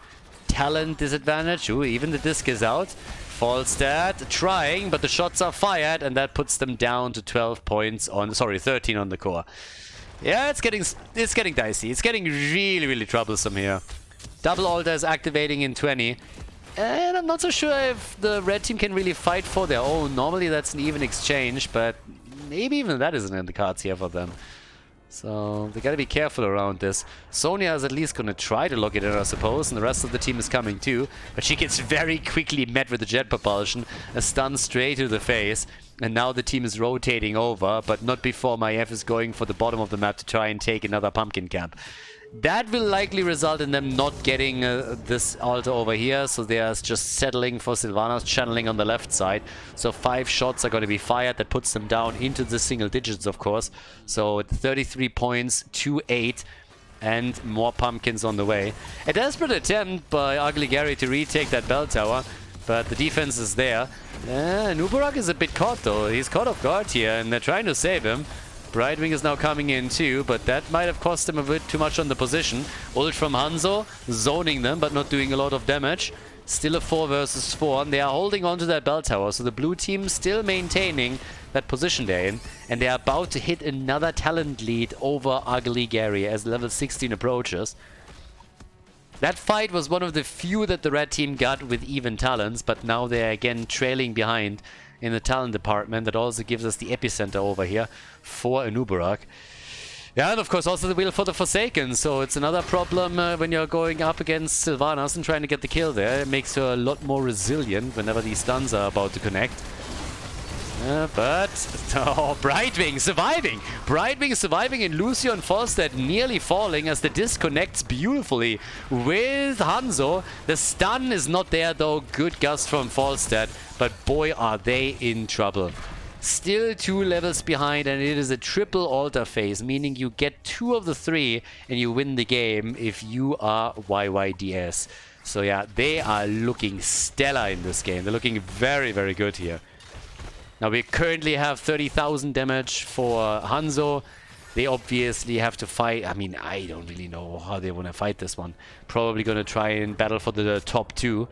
Talent disadvantage. Ooh, even the disc is out. False stat. Trying, but the shots are fired, and that puts them down to 12 points on... Sorry, 13 on the core. Yeah, it's getting dicey. It's getting really, really troublesome here. Double altar is activating in 20. And I'm not so sure if the red team can really fight for their own. Normally that's an even exchange, but maybe even that isn't in the cards here for them. So they gotta be careful around this. Sonya is at least gonna try to lock it in, I suppose, and the rest of the team is coming too. But she gets very quickly met with the jet propulsion, a stun straight to the face. And now the team is rotating over, but not before Maiev is going for the bottom of the map to try and take another pumpkin camp. That will likely result in them not getting this altar over here, so they are just settling for Sylvanas channeling on the left side. So 5 shots are going to be fired. That puts them down into the single digits, of course. So 33 points, 2-8, and more pumpkins on the way. A desperate attempt by Ugly Gary to retake that bell tower, but the defense is there. Nubarak is a bit caught though. He's caught off guard here, and they're trying to save him. Brightwing is now coming in too, but that might have cost him a bit too much on the position. Ult from Hanzo, zoning them, but not doing a lot of damage. Still a 4 versus 4, and they are holding on to that bell tower, so the blue team still maintaining that position they're in, and they are about to hit another talent lead over Ugly Gary as level 16 approaches. That fight was one of the few that the red team got with even talents, but now they're again trailing behind in the talent department. That also gives us the epicenter over here for Anubarak. Yeah, and of course also the wheel for the Forsaken, so it's another problem when you're going up against Sylvanas and trying to get the kill there. It makes her a lot more resilient whenever these stuns are about to connect. But Brightwing surviving! Brightwing surviving, and Lucio and Falstad nearly falling as the disconnects beautifully with Hanzo. The stun is not there though. Good gust from Falstad, but boy are they in trouble. Still 2 levels behind, and it is a triple altar phase, meaning you get 2 of the 3 and you win the game if you are YYDS. So yeah, they are looking stellar in this game. They're looking very, very good here. Now we currently have 30,000 damage for Hanzo. They obviously have to fight. I mean, I don't really know how they want to fight this one. Probably going to try and battle for the top 2.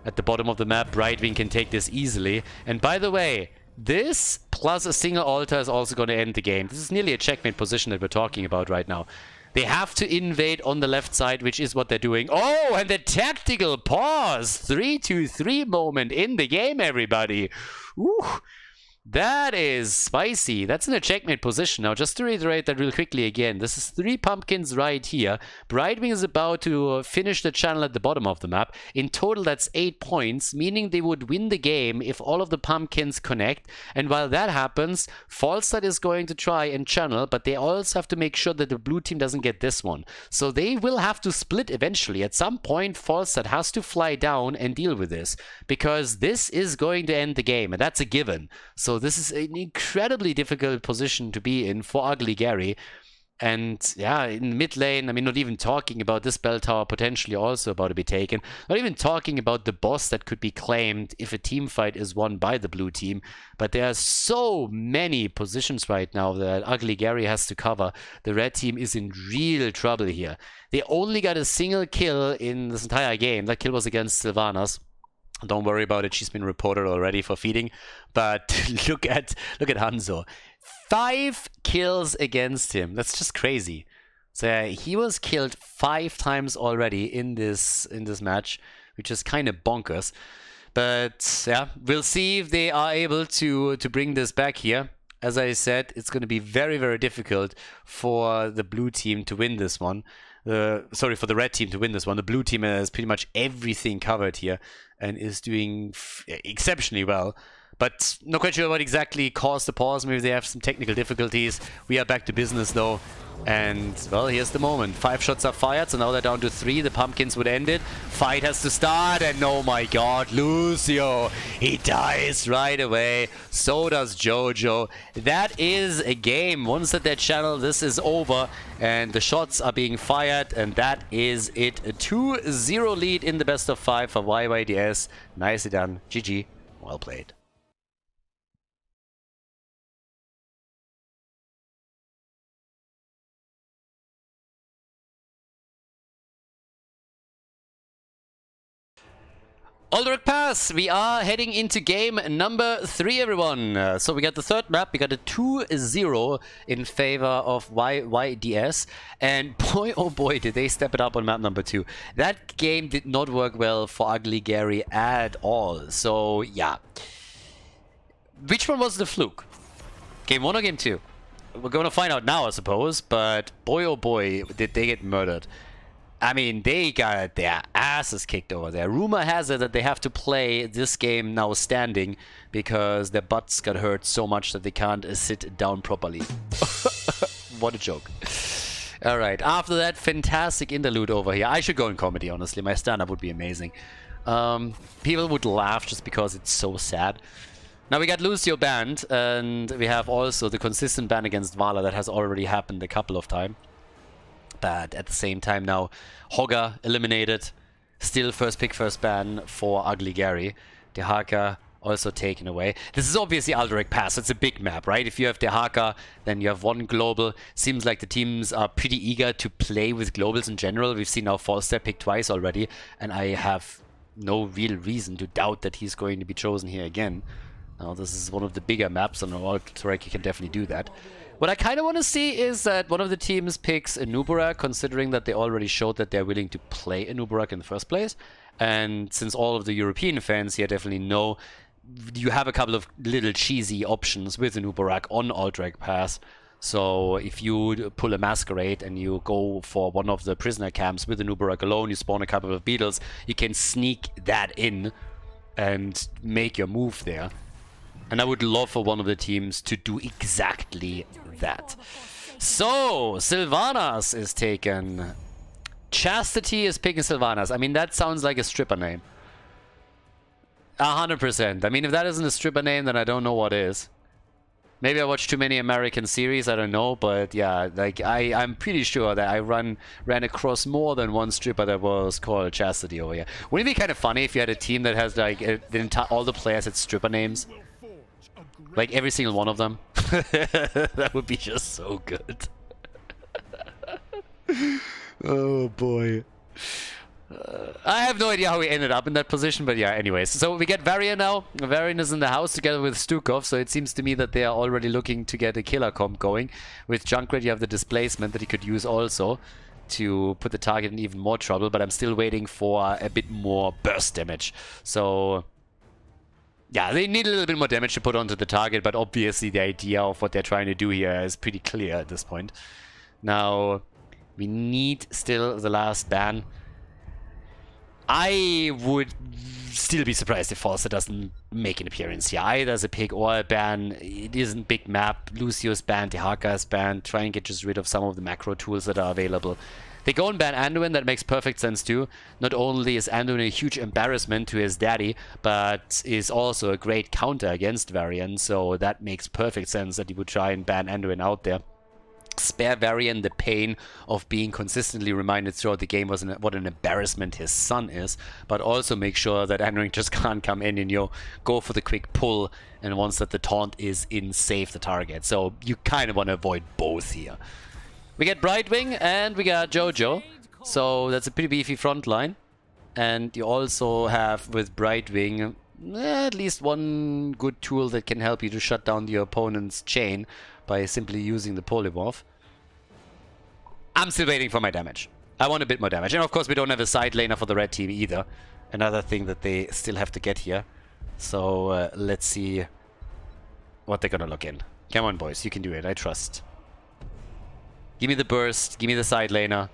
At the bottom of the map, Brightwing can take this easily. And by the way, this plus a single altar is also going to end the game. This is nearly a checkmate position that we're talking about right now. They have to invade on the left side, which is what they're doing. Oh, and the tactical pause. 3-2-3 moment in the game, everybody. Ooh. That is spicy. That's in a checkmate position. Now, just to reiterate that real quickly again, this is 3 pumpkins right here. Brightwing is about to finish the channel at the bottom of the map. In total, that's 8 points, meaning they would win the game if all of the pumpkins connect. And while that happens, Falstad is going to try and channel, but they also have to make sure that the blue team doesn't get this one. So they will have to split eventually. At some point, Falstad has to fly down and deal with this, because this is going to end the game, and that's a given. So this is an incredibly difficult position to be in for Ugly Gary. And yeah, in mid lane, I mean, not even talking about this bell tower potentially also about to be taken. Not even talking about the boss that could be claimed if a team fight is won by the blue team. But there are so many positions right now that Ugly Gary has to cover. The red team is in real trouble here. They only got a single kill in this entire game. That kill was against Sylvanas. Don't worry about it. She's been reported already for feeding. But look at Hanzo. 5 kills against him. That's just crazy. So he was killed 5 times already in this match, which is kind of bonkers. But yeah, we'll see if they are able to bring this back here. As I said, it's going to be very, very difficult for the blue team to win this one. Sorry, for the red team to win this one. The blue team has pretty much everything covered here and is doing exceptionally well. But not quite sure what exactly caused the pause. Maybe they have some technical difficulties. We are back to business though. And, well, here's the moment. 5 shots are fired, so now they're down to 3. The pumpkins would end it. Fight has to start, and oh my god, Lucio! He dies right away. So does Jojo. That is a game. Once at that channel, this is over. And the shots are being fired, and that is it. A 2-0 lead in the best of 5 for YYDS. Nicely done. GG. Well played. Aldrich Pass, we are heading into game number 3, everyone. So we got the third map, we got a 2-0 in favor of YYDS. And boy, oh boy, did they step it up on map number 2. That game did not work well for Ugly Gary at all. So, yeah. Which one was the fluke? Game 1 or game 2? We're going to find out now, I suppose. But boy, oh boy, did they get murdered. I mean, they got their asses kicked over there. Rumor has it that they have to play this game now standing because their butts got hurt so much that they can't sit down properly. What a joke. Alright, after that fantastic interlude over here. I should go in comedy, honestly. My stand-up would be amazing. People would laugh just because it's so sad. Now we got Lucio banned, and we have also the consistent ban against Vala that has already happened a couple of times. But at the same time now, Hogger eliminated. Still first pick, first ban for Ugly Gary. Dehaka also taken away. This is obviously Aldrich Pass. It's a big map, right? If you have Dehaka, then you have one global. Seems like the teams are pretty eager to play with globals in general. We've seen now Falstad pick twice already. And I have no real reason to doubt that he's going to be chosen here again. Now this is one of the bigger maps, and Aldrich can definitely do that. What I kind of want to see is that one of the teams picks a Nubarak, considering that they already showed that they're willing to play a Nubarak in the first place. And since all of the European fans here definitely know, you have a couple of little cheesy options with a Nubarak on Aldrich Pass. So if you pull a Masquerade and you go for one of the prisoner camps with a Nubarak alone, you spawn a couple of beetles, you can sneak that in and make your move there. And I would love for one of the teams to do exactly that. So, Sylvanas is taken. Chastity is picking Sylvanas. I mean, that sounds like a stripper name. 100%. I mean, if that isn't a stripper name, then I don't know what is. Maybe I watch too many American series, I don't know, but yeah, like I'm pretty sure that I ran across more than one stripper that was called Chastity over here. Wouldn't it be kind of funny if you had a team that has like all the players had stripper names? Like every single one of them? That would be just so good. Oh boy. I have no idea how we ended up in that position, but yeah, anyways. So we get Varian now. Varian is in the house together with Stukov, so it seems to me that they are already looking to get a killer comp going. With Junkrat, you have the displacement that he could use also to put the target in even more trouble, but I'm still waiting for a bit more burst damage. So yeah, they need a little bit more damage to put onto the target, but obviously the idea of what they're trying to do here is pretty clear at this point. Now, we need still the last ban. I would still be surprised if Falster doesn't make an appearance here, either as a pick or a ban. It isn't big map. Lucio's banned, Dehaka is banned. Try and get just rid of some of the macro tools that are available. They go and ban Anduin, that makes perfect sense too. Not only is Anduin a huge embarrassment to his daddy, but is also a great counter against Varian, so that makes perfect sense that he would try and ban Anduin out there. Spare Varian the pain of being consistently reminded throughout the game what an embarrassment his son is, but also make sure that Anduin just can't come in and go for the quick pull, and once that the taunt is in, save the target. So you kind of want to avoid both here. We get Brightwing and we got Jojo, so that's a pretty beefy front line. And you also have with Brightwing at least one good tool that can help you to shut down your opponent's chain by simply using the polymorph. I'm still waiting for my damage. I want a bit more damage. And of course we don't have a side laner for the red team either. Another thing that they still have to get here. So let's see what they're gonna look in. Come on boys, you can do it, I trust. Give me the burst, give me the side laner.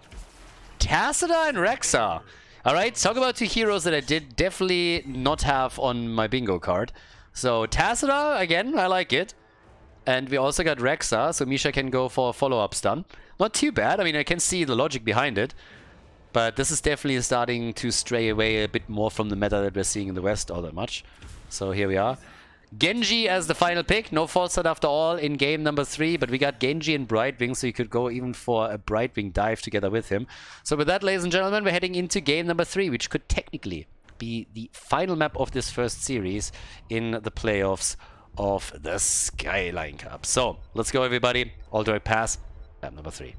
Tacita and Rexa. Alright, talk about two heroes that I did definitely not have on my bingo card. So Tacita, again, I like it. And we also got Rexa, so Misha can go for a follow-up stun. Not too bad, I mean, I can see the logic behind it. But this is definitely starting to stray away a bit more from the meta that we're seeing in the West all that much. So here we are. Genji as the final pick. No false start after all in game number 3, but we got Genji and Brightwing, so you could go even for a Brightwing dive together with him. So with that, ladies and gentlemen, we're heading into game number 3, which could technically be the final map of this first series in the playoffs of the Skyline Cup. So let's go, everybody. All direct pass. Map number 3.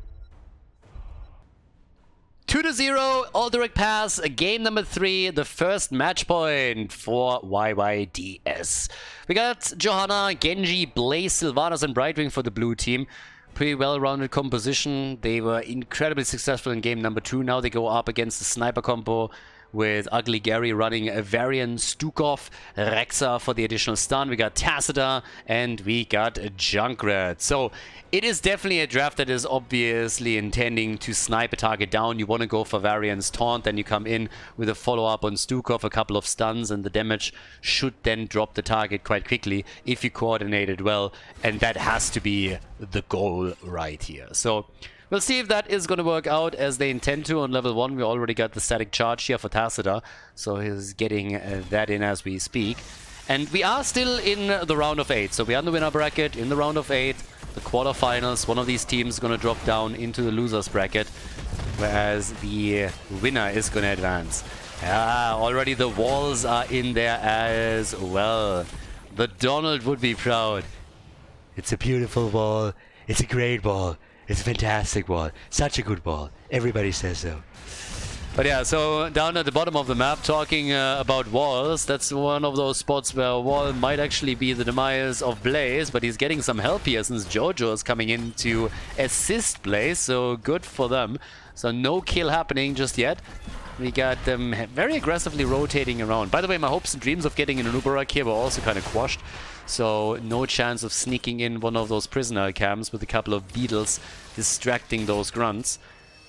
2-0, all direct pass, game number 3, the first match point for YYDS. We got Johanna, Genji, Blaze, Sylvanas and Brightwing for the blue team. Pretty well-rounded composition. They were incredibly successful in game number 2. Now they go up against the sniper combo with Ugly Gary running a Varian, Stukov, Rexa for the additional stun. We got Tacita and we got Junkrat. So it is definitely a draft that is obviously intending to snipe a target down. You want to go for Varian's taunt, then you come in with a follow-up on Stukov, a couple of stuns, and the damage should then drop the target quite quickly if you coordinate it well. And that has to be the goal right here. So we'll see if that is going to work out as they intend to. On level 1, we already got the static charge here for Tacita, so he's getting that in as we speak. And we are still in the round of 8, so we're on the winner bracket in the round of 8. The quarterfinals, one of these teams is going to drop down into the losers bracket, whereas the winner is going to advance. Already the walls are in there as well. The Donald would be proud. It's a beautiful wall. It's a great wall. It's a fantastic ball. Such a good ball. Everybody says so. But yeah, so down at the bottom of the map, talking about walls, that's one of those spots where a wall might actually be the demise of Blaze, but he's getting some help here since Jojo is coming in to assist Blaze, so good for them. So no kill happening just yet. We got them very aggressively rotating around. By the way, my hopes and dreams of getting an Anubarak here were also kind of quashed. So no chance of sneaking in one of those prisoner camps with a couple of beetles distracting those grunts.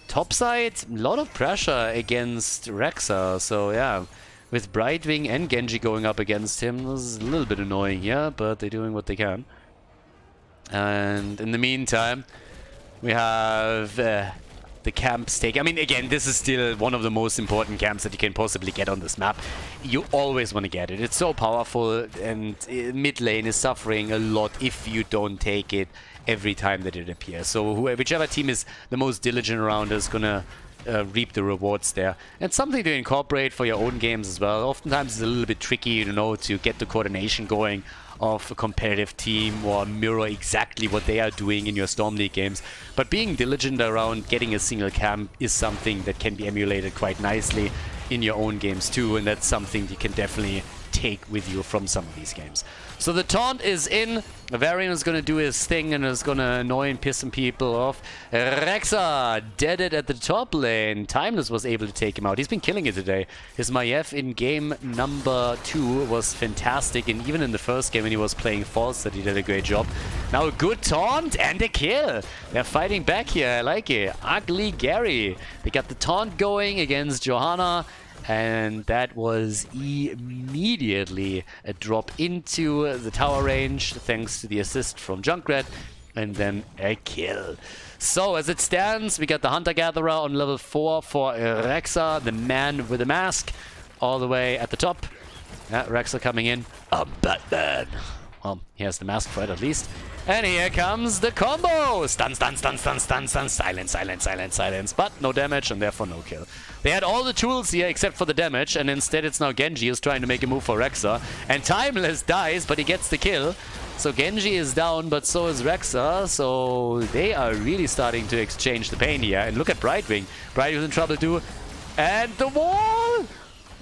Topside, a lot of pressure against Rexa. So yeah, with Brightwing and Genji going up against him, this is a little bit annoying here, but they're doing what they can. And in the meantime, we have the the camps take. I mean, again, this is still one of the most important camps that you can possibly get on this map. You always want to get it. It's so powerful, and mid lane is suffering a lot if you don't take it every time that it appears. So whichever team is the most diligent around is gonna reap the rewards there. And something to incorporate for your own games as well. Oftentimes it's a little bit tricky, you know, to get the coordination going of a competitive team or mirror exactly what they are doing in your Storm League games. But being diligent around getting a single camp is something that can be emulated quite nicely in your own games too, and that's something you can definitely take with you from some of these games. So the taunt is in. Varian is going to do his thing and is going to annoy and piss some people off. Rexa deaded at the top lane. Timeless was able to take him out. He's been killing it today. His Maiev in game number 2 was fantastic, and even in the first game when he was playing false, that he did a great job. Now a good taunt and a kill. They're fighting back here. I like it. Ugly Gary. They got the taunt going against Johanna. And that was immediately a drop into the tower range, thanks to the assist from Junkrat, and then a kill. So as it stands, we got the Hunter-Gatherer on level 4 for Rexa, the man with the mask, all the way at the top. Yeah, Rexa coming in. Batman. Well, he has the mask for it at least. And here comes the combo! Stun, stun, stun, stun, stun, stun, silence, silence, silence, silence. But no damage and therefore no kill. They had all the tools here except for the damage, and instead it's now Genji who's trying to make a move for Rexa. And Timeless dies, but he gets the kill. So Genji is down, but so is Rexa. So they are really starting to exchange the pain here. And look at Brightwing. Brightwing's in trouble too. And the wall!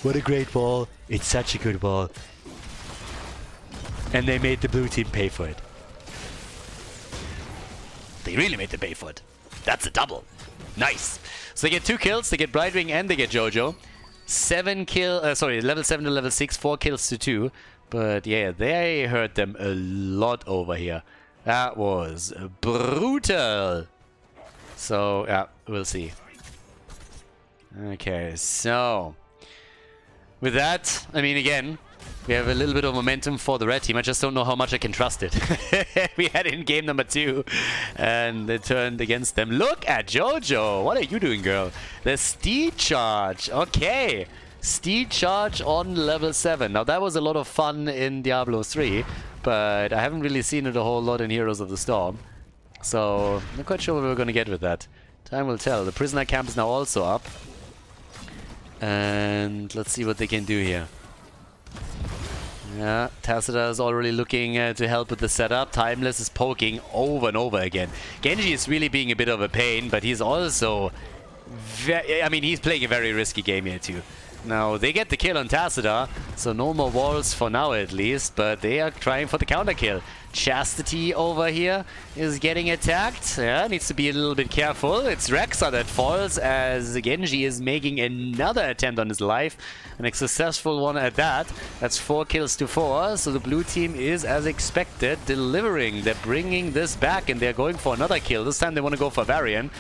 What a great wall. It's such a good wall. And they made the blue team pay for it. They really made them pay for it. That's a double. Nice. So they get 2 kills. They get Brightwing and they get Jojo. Level 7 to level 6, 4 kills to 2. But yeah, they hurt them a lot over here. That was brutal. So yeah, we'll see. Okay, so with that, I mean, again, we have a little bit of momentum for the red team. I just don't know how much I can trust it. We had it in game number 2, and it turned against them. Look at Jojo. What are you doing, girl? The Steed Charge. Okay. Steed Charge on level 7. Now, that was a lot of fun in Diablo 3, but I haven't really seen it a whole lot in Heroes of the Storm. So, I'm not quite sure what we're going to get with that. Time will tell. The prisoner camp is now also up. And let's see what they can do here. Yeah, Tacita is already looking to help with the setup. Timeless is poking over and over again. Genji is really being a bit of a pain, but he's also... he's playing a very risky game here too. Now, they get the kill on Tacita, so no more walls for now at least, but they are trying for the counter kill. Chastity over here is getting attacked. Yeah, needs to be a little bit careful. It's Rexa that falls as Genji is making another attempt on his life. And a successful one at that. That's 4 kills to 4. So the blue team is, as expected, delivering. They're bringing this back and they're going for another kill. This time they want to go for Varian.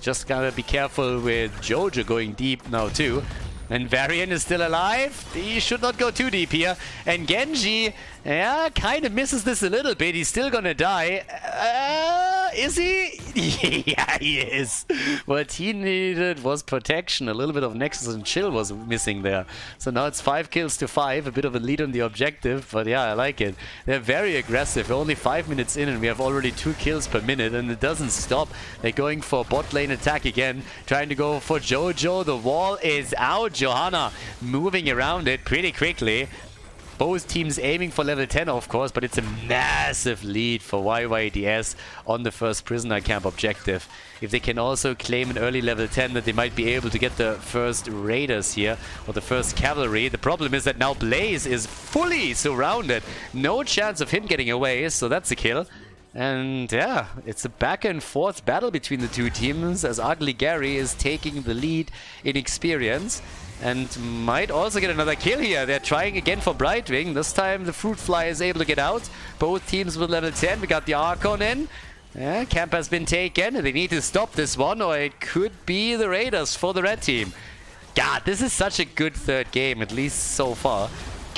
Just gotta be careful with Jojo going deep now too. And Varian is still alive. He should not go too deep here. And Genji, yeah, kind of misses this a little bit. He's still gonna die. Is he? Yeah, he is. What he needed was protection. A little bit of Nexus and Chill was missing there. So now it's 5 kills to 5. A bit of a lead on the objective. But yeah, I like it. They're very aggressive. We're only 5 minutes in and we have already 2 kills per minute. And it doesn't stop. They're going for bot lane attack again. Trying to go for Jojo. The wall is out. Johanna moving around it pretty quickly. Both teams aiming for level 10, of course, but it's a massive lead for YYDS on the first prisoner camp objective. If they can also claim an early level 10, that they might be able to get the first raiders here, or the first cavalry. The problem is that now Blaze is fully surrounded. No chance of him getting away, so that's a kill. And yeah, it's a back and forth battle between the two teams as Ugly Gary is taking the lead in experience and might also get another kill here. They're trying again for Brightwing. This time the Fruit Fly is able to get out. Both teams with level 10. We got the Archon in. Yeah, camp has been taken. They need to stop this one or it could be the Raiders for the red team. God, this is such a good third game, at least so far.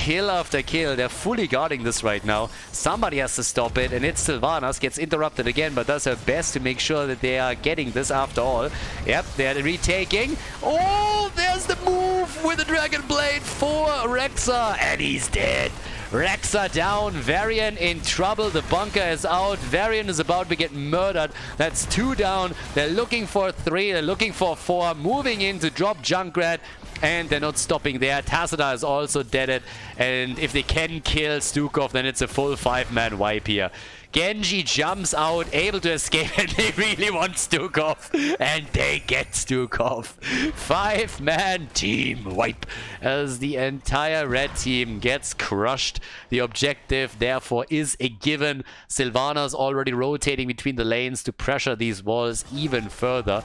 kill after kill. They're fully guarding this right now. Somebody has to stop it, and it's Sylvanas. Gets interrupted again, but does her best to make sure that they are getting this after all. Yep, they're retaking. Oh, there's the move with the Dragon Blade for Rexa, and he's dead. Rexa down, Varian in trouble, the bunker is out, Varian is about to get murdered. That's 2 down, they're looking for 3, they're looking for 4, moving in to drop Junkrat, and they're not stopping there. Tacita is also deaded, and if they can kill Stukov, then it's a full 5-man wipe here. Genji jumps out, able to escape, and they really want Stukov, and they get Stukov. 5-man team wipe as the entire red team gets crushed. The objective, therefore, is a given. Sylvanas already rotating between the lanes to pressure these walls even further.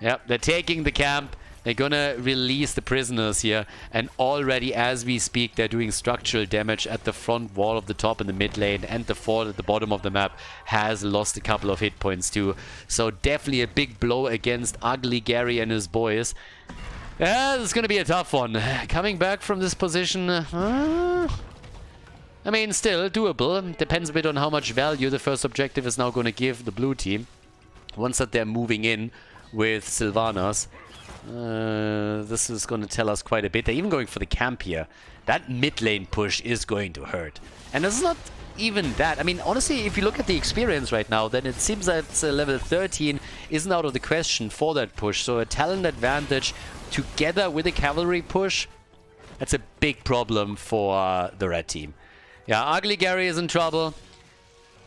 Yep, they're taking the camp. They're gonna release the prisoners here, and already as we speak they're doing structural damage at the front wall of the top and the mid lane, and the fort at the bottom of the map has lost a couple of hit points too. So definitely a big blow against Ugly Gary and his boys. Yeah, this is gonna be a tough one. Coming back from this position, I mean, still doable. Depends a bit on how much value the first objective is now gonna give the blue team once that they're moving in with Sylvanas. This is going to tell us quite a bit. They're even going for the camp here. That mid lane push is going to hurt. And it's not even that. I mean, honestly, if you look at the experience right now, then it seems that level 13 isn't out of the question for that push. So a talent advantage together with a cavalry push, that's a big problem for the red team. Yeah, Ugly Gary is in trouble.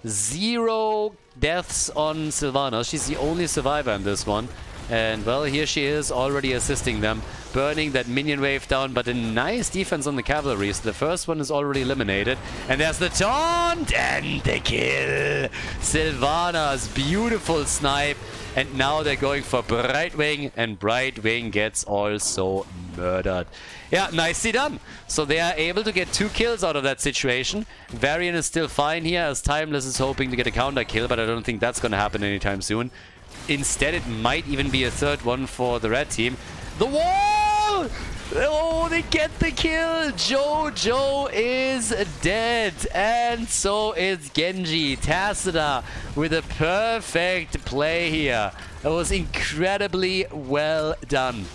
0 deaths on Sylvanas. She's the only survivor in this one. And, well, here she is, already assisting them, burning that minion wave down, but a nice defense on the cavalry. So the first one is already eliminated. And there's the taunt and the kill. Sylvanas, beautiful snipe. And now they're going for Brightwing, and Brightwing gets also murdered. Yeah, nicely done. So they are able to get 2 kills out of that situation. Varian is still fine here, as Timeless is hoping to get a counter kill, but I don't think that's going to happen anytime soon. Instead, it might even be a 3rd one for the red team. The wall! Oh, they get the kill! Jojo is dead. And so is Genji. Tacita with a perfect play here. That was incredibly well done.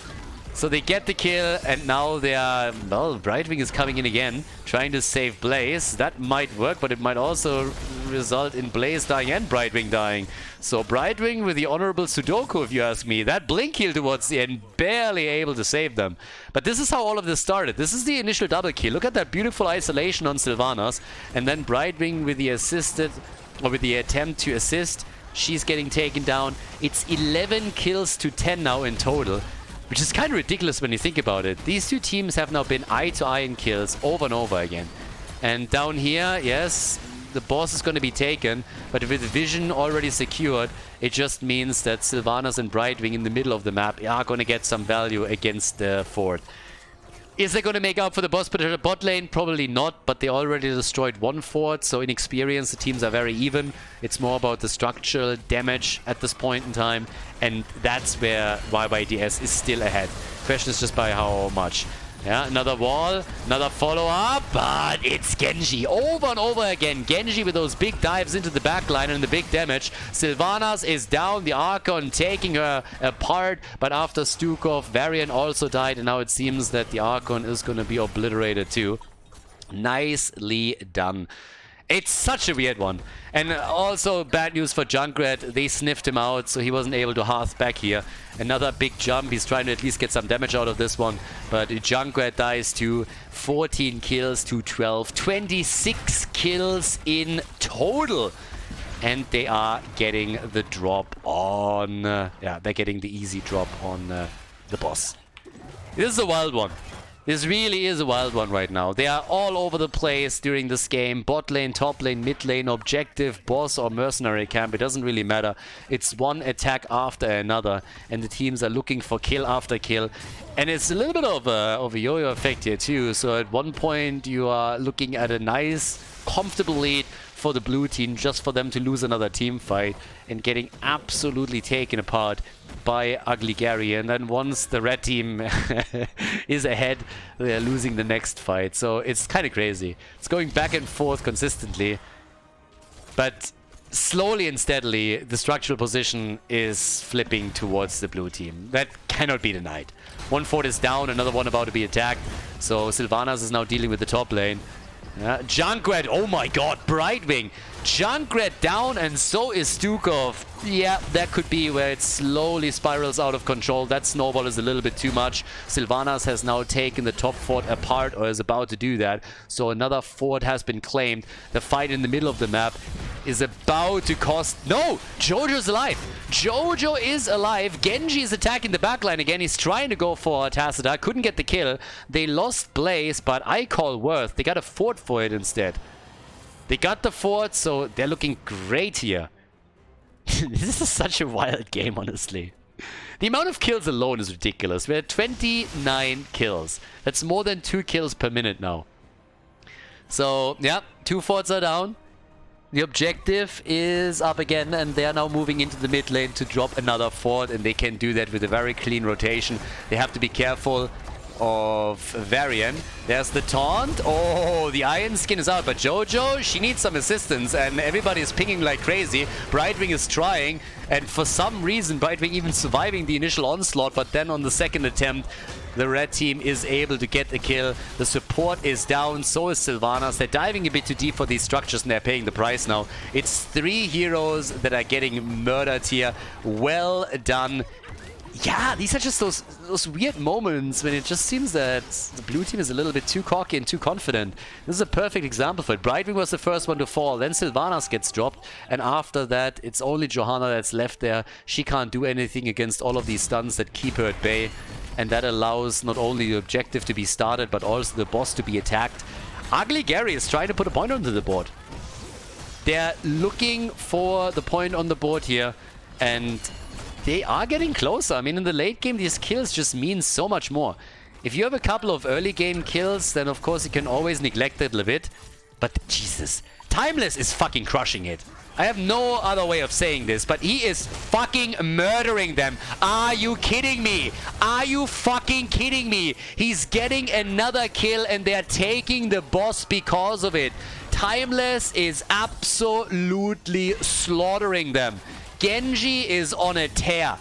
So they get the kill, and now they are... Well, Brightwing is coming in again, trying to save Blaze. That might work, but it might also result in Blaze dying and Brightwing dying. So Brightwing with the honorable Sudoku, if you ask me. That blink heal towards the end, barely able to save them. But this is how all of this started. This is the initial double kill. Look at that beautiful isolation on Sylvanas. And then Brightwing with the assisted, or with the attempt to assist. She's getting taken down. It's 11 kills to 10 now in total. Which is kind of ridiculous when you think about it. These two teams have now been eye-to-eye in kills over and over again. And down here, yes, the boss is going to be taken, but with vision already secured, it just means that Sylvanas and Brightwing in the middle of the map are going to get some value against the fort. Is they going to make up for the boss bot lane? Probably not, but they already destroyed 1 fort, so in experience the teams are very even. It's more about the structural damage at this point in time, and that's where YYDS is still ahead. Question is just by how much. Yeah, another wall, another follow-up, but it's Genji. Over and over again, Genji with those big dives into the backline and the big damage. Sylvanas is down, the Archon taking her apart, but after Stukov, Varian also died, and now it seems that the Archon is going to be obliterated too. Nicely done. It's such a weird one. And also bad news for Junkrat. They sniffed him out, so he wasn't able to hearth back here. Another big jump. He's trying to at least get some damage out of this one. But Junkrat dies too. 14 kills to 12. 26 kills in total. And they are getting the drop on... yeah, they're getting the easy drop on the boss. This is a wild one. This really is a wild one right now. They are all over the place during this game. Bot lane, top lane, mid lane, objective, boss or mercenary camp. It doesn't really matter. It's one attack after another. And the teams are looking for kill after kill. And it's a little bit of a yo-yo effect here too. So at one point you are looking at a nice, comfortable lead for the blue team, just for them to lose another team fight and getting absolutely taken apart by Ugly Gary, and then once the red team is ahead, they're losing the next fight. So it's kind of crazy. It's going back and forth consistently, but slowly and steadily the structural position is flipping towards the blue team. That cannot be denied. One fort is down, another one about to be attacked, so Sylvanas is now dealing with the top lane. Junkrat, oh my god, Brightwing. Junkrat down, and so is Stukov. Yeah, that could be where it slowly spirals out of control. That snowball is a little bit too much. Sylvanas has now taken the top fort apart, or is about to do that. So another fort has been claimed. The fight in the middle of the map is about to cost... No! Jojo's alive! Jojo is alive. Genji is attacking the backline again. He's trying to go for Tacita. Couldn't get the kill. They lost Blaze, but I call Worth. They got a fort for it instead. They got the fort, so they're looking great here. This is such a wild game, honestly. The amount of kills alone is ridiculous. We're at 29 kills. That's more than 2 kills per minute now. So, yeah, 2 forts are down. The objective is up again, and they are now moving into the mid lane to drop another fort, and they can do that with a very clean rotation. They have to be careful of Varian. There's the taunt. Oh, the Iron Skin is out, but Jojo, she needs some assistance, and everybody is pinging like crazy. Brightwing is trying, and for some reason Brightwing even surviving the initial onslaught, but then on the second attempt the red team is able to get the kill. The support is down, so is Sylvanas. They're diving a bit too deep for these structures, and they're paying the price now. It's 3 heroes that are getting murdered here. Well done. Yeah, these are just those weird moments when it just seems that the blue team is a little bit too cocky and too confident. This is a perfect example for it. Brightwing was the first one to fall, then Sylvanas gets dropped, and after that it's only Johanna that's left there. She can't do anything against all of these stuns that keep her at bay, and that allows not only the objective to be started, but also the boss to be attacked. Ugly Gary is trying to put a point onto the board. They're looking for the point on the board here, and they are getting closer. I mean, in the late game, these kills just mean so much more. If you have a couple of early game kills, then of course you can always neglect it a bit. But Jesus, Timeless is fucking crushing it. I have no other way of saying this, but he is fucking murdering them. Are you kidding me? Are you fucking kidding me? He's getting another kill, and they're taking the boss because of it. Timeless is absolutely slaughtering them. Genji is on a tear.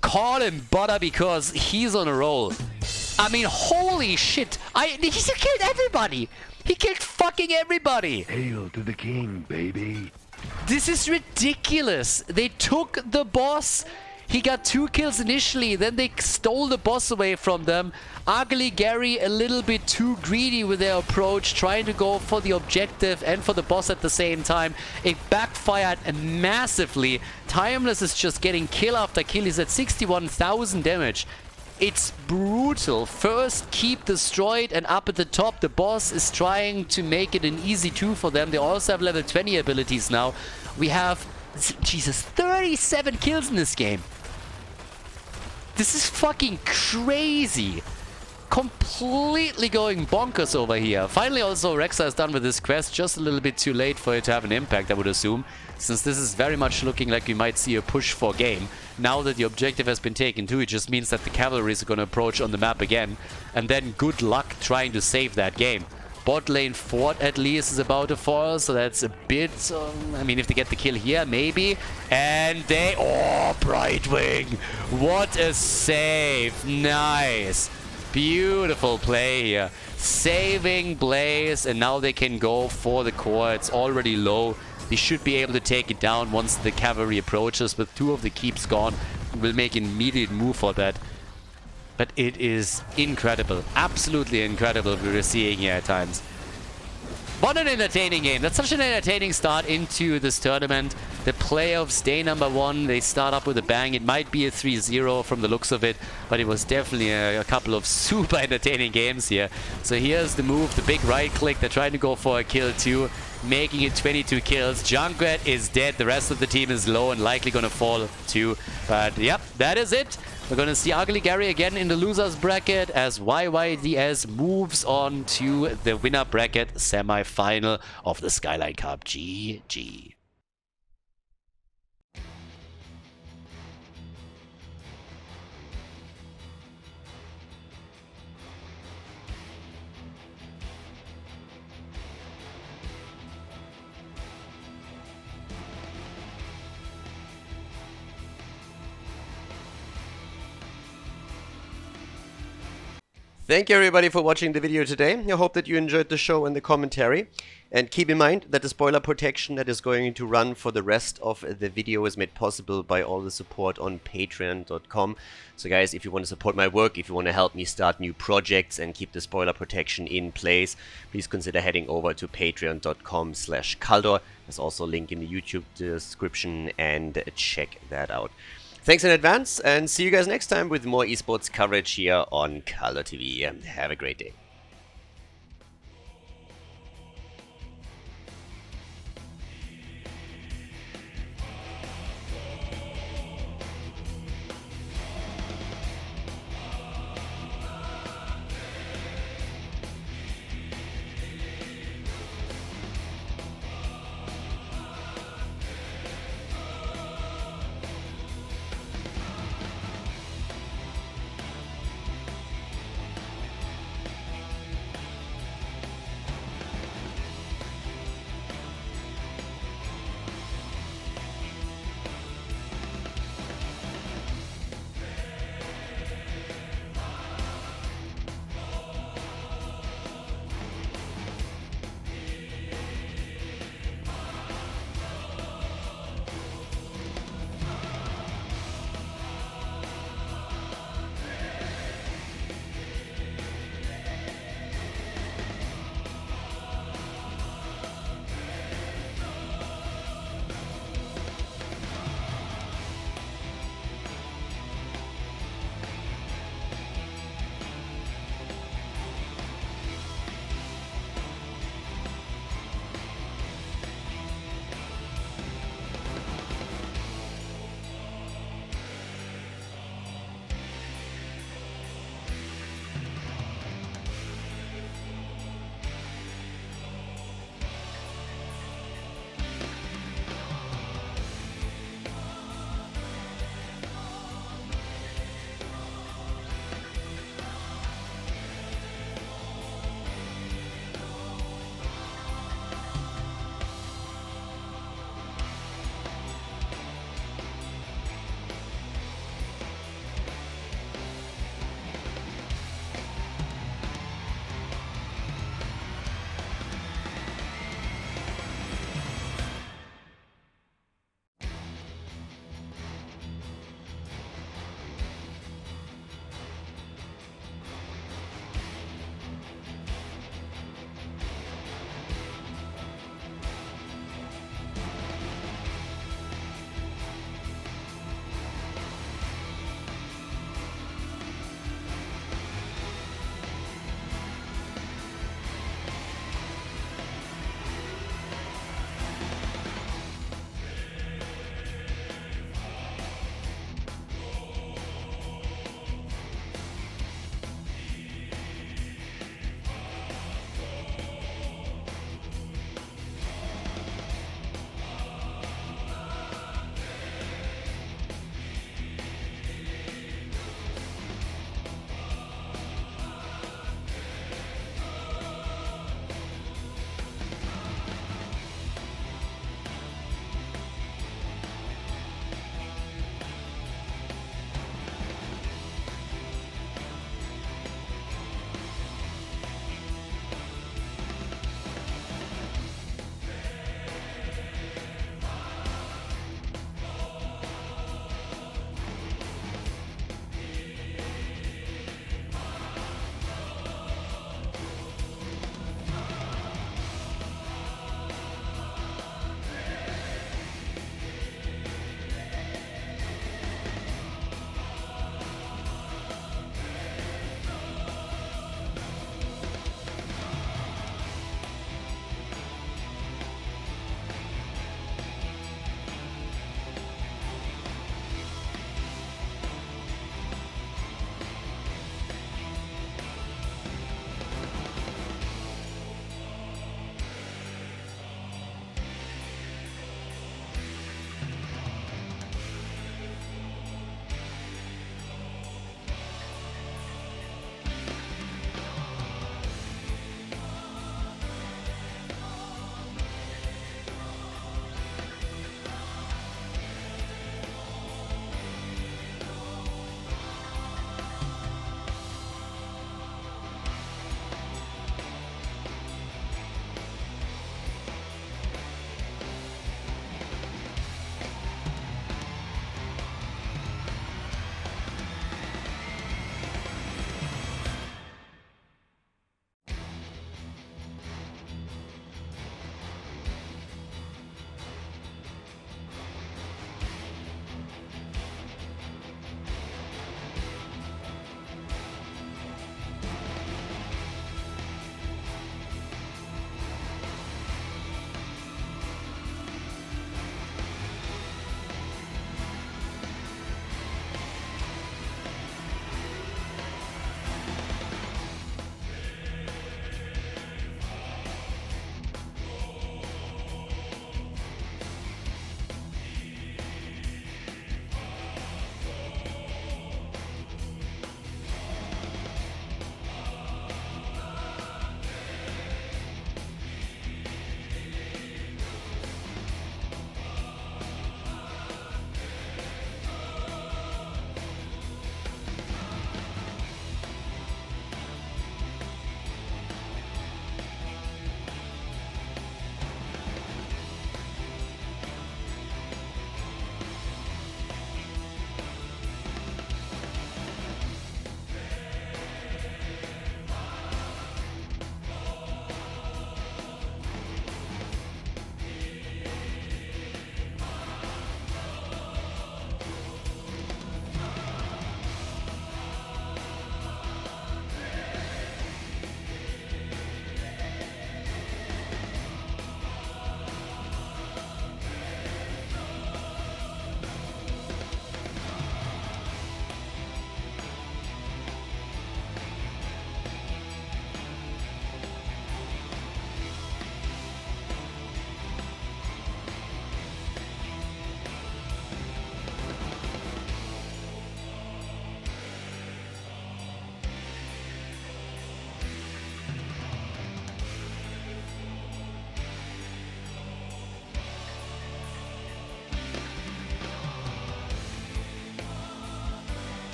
Call him butter because he's on a roll. I mean, holy shit. He killed everybody. He killed fucking everybody. Hail to the king, baby. This is ridiculous. They took the boss. He got 2 kills initially, then they stole the boss away from them. Ugly Gary a little bit too greedy with their approach, trying to go for the objective and for the boss at the same time. It backfired massively. Timeless is just getting kill after kill. He's at 61,000 damage. It's brutal. First keep destroyed, and up at the top the boss is trying to make it an easy 2 for them. They also have level 20 abilities now. We have, Jesus, 37 kills in this game. This is fucking crazy. Completely going bonkers over here. Finally, also, Rexa is done with this quest. Just a little bit too late for it to have an impact, I would assume. Since this is very much looking like we might see a push for game. Now that the objective has been taken too, it just means that the cavalry is going to approach on the map again. And then good luck trying to save that game. Bot lane fort at least is about to fall, so that's a bit... I mean, if they get the kill here, maybe. And they... Oh, Brightwing! What a save! Nice! Beautiful play here. Saving Blaze, and now they can go for the core. It's already low. They should be able to take it down once the cavalry approaches. With 2 of the keeps gone, we'll make an immediate move for that. But it is incredible. Absolutely incredible what we're seeing here at times. What an entertaining game. That's such an entertaining start into this tournament. The playoffs, day number 1, they start up with a bang. It might be a 3-0 from the looks of it, but it was definitely a couple of super entertaining games here. So here's the move, the big right click. They're trying to go for a kill too, making it 22 kills. Junkrat is dead. The rest of the team is low and likely going to fall too. But yep, that is it. We're going to see Ugly Gary again in the losers bracket as YYDS moves on to the winner bracket semi-final of the Skyline Cup. GG. Thank you everybody for watching the video today. I hope that you enjoyed the show and the commentary. And keep in mind that the spoiler protection that is going to run for the rest of the video is made possible by all the support on patreon.com. So guys, if you want to support my work, if you want to help me start new projects and keep the spoiler protection in place, please consider heading over to patreon.com/Khaldor. There's also a link in the YouTube description and check that out. Thanks in advance and see you guys next time with more esports coverage here on Khaldor TV. Have a great day.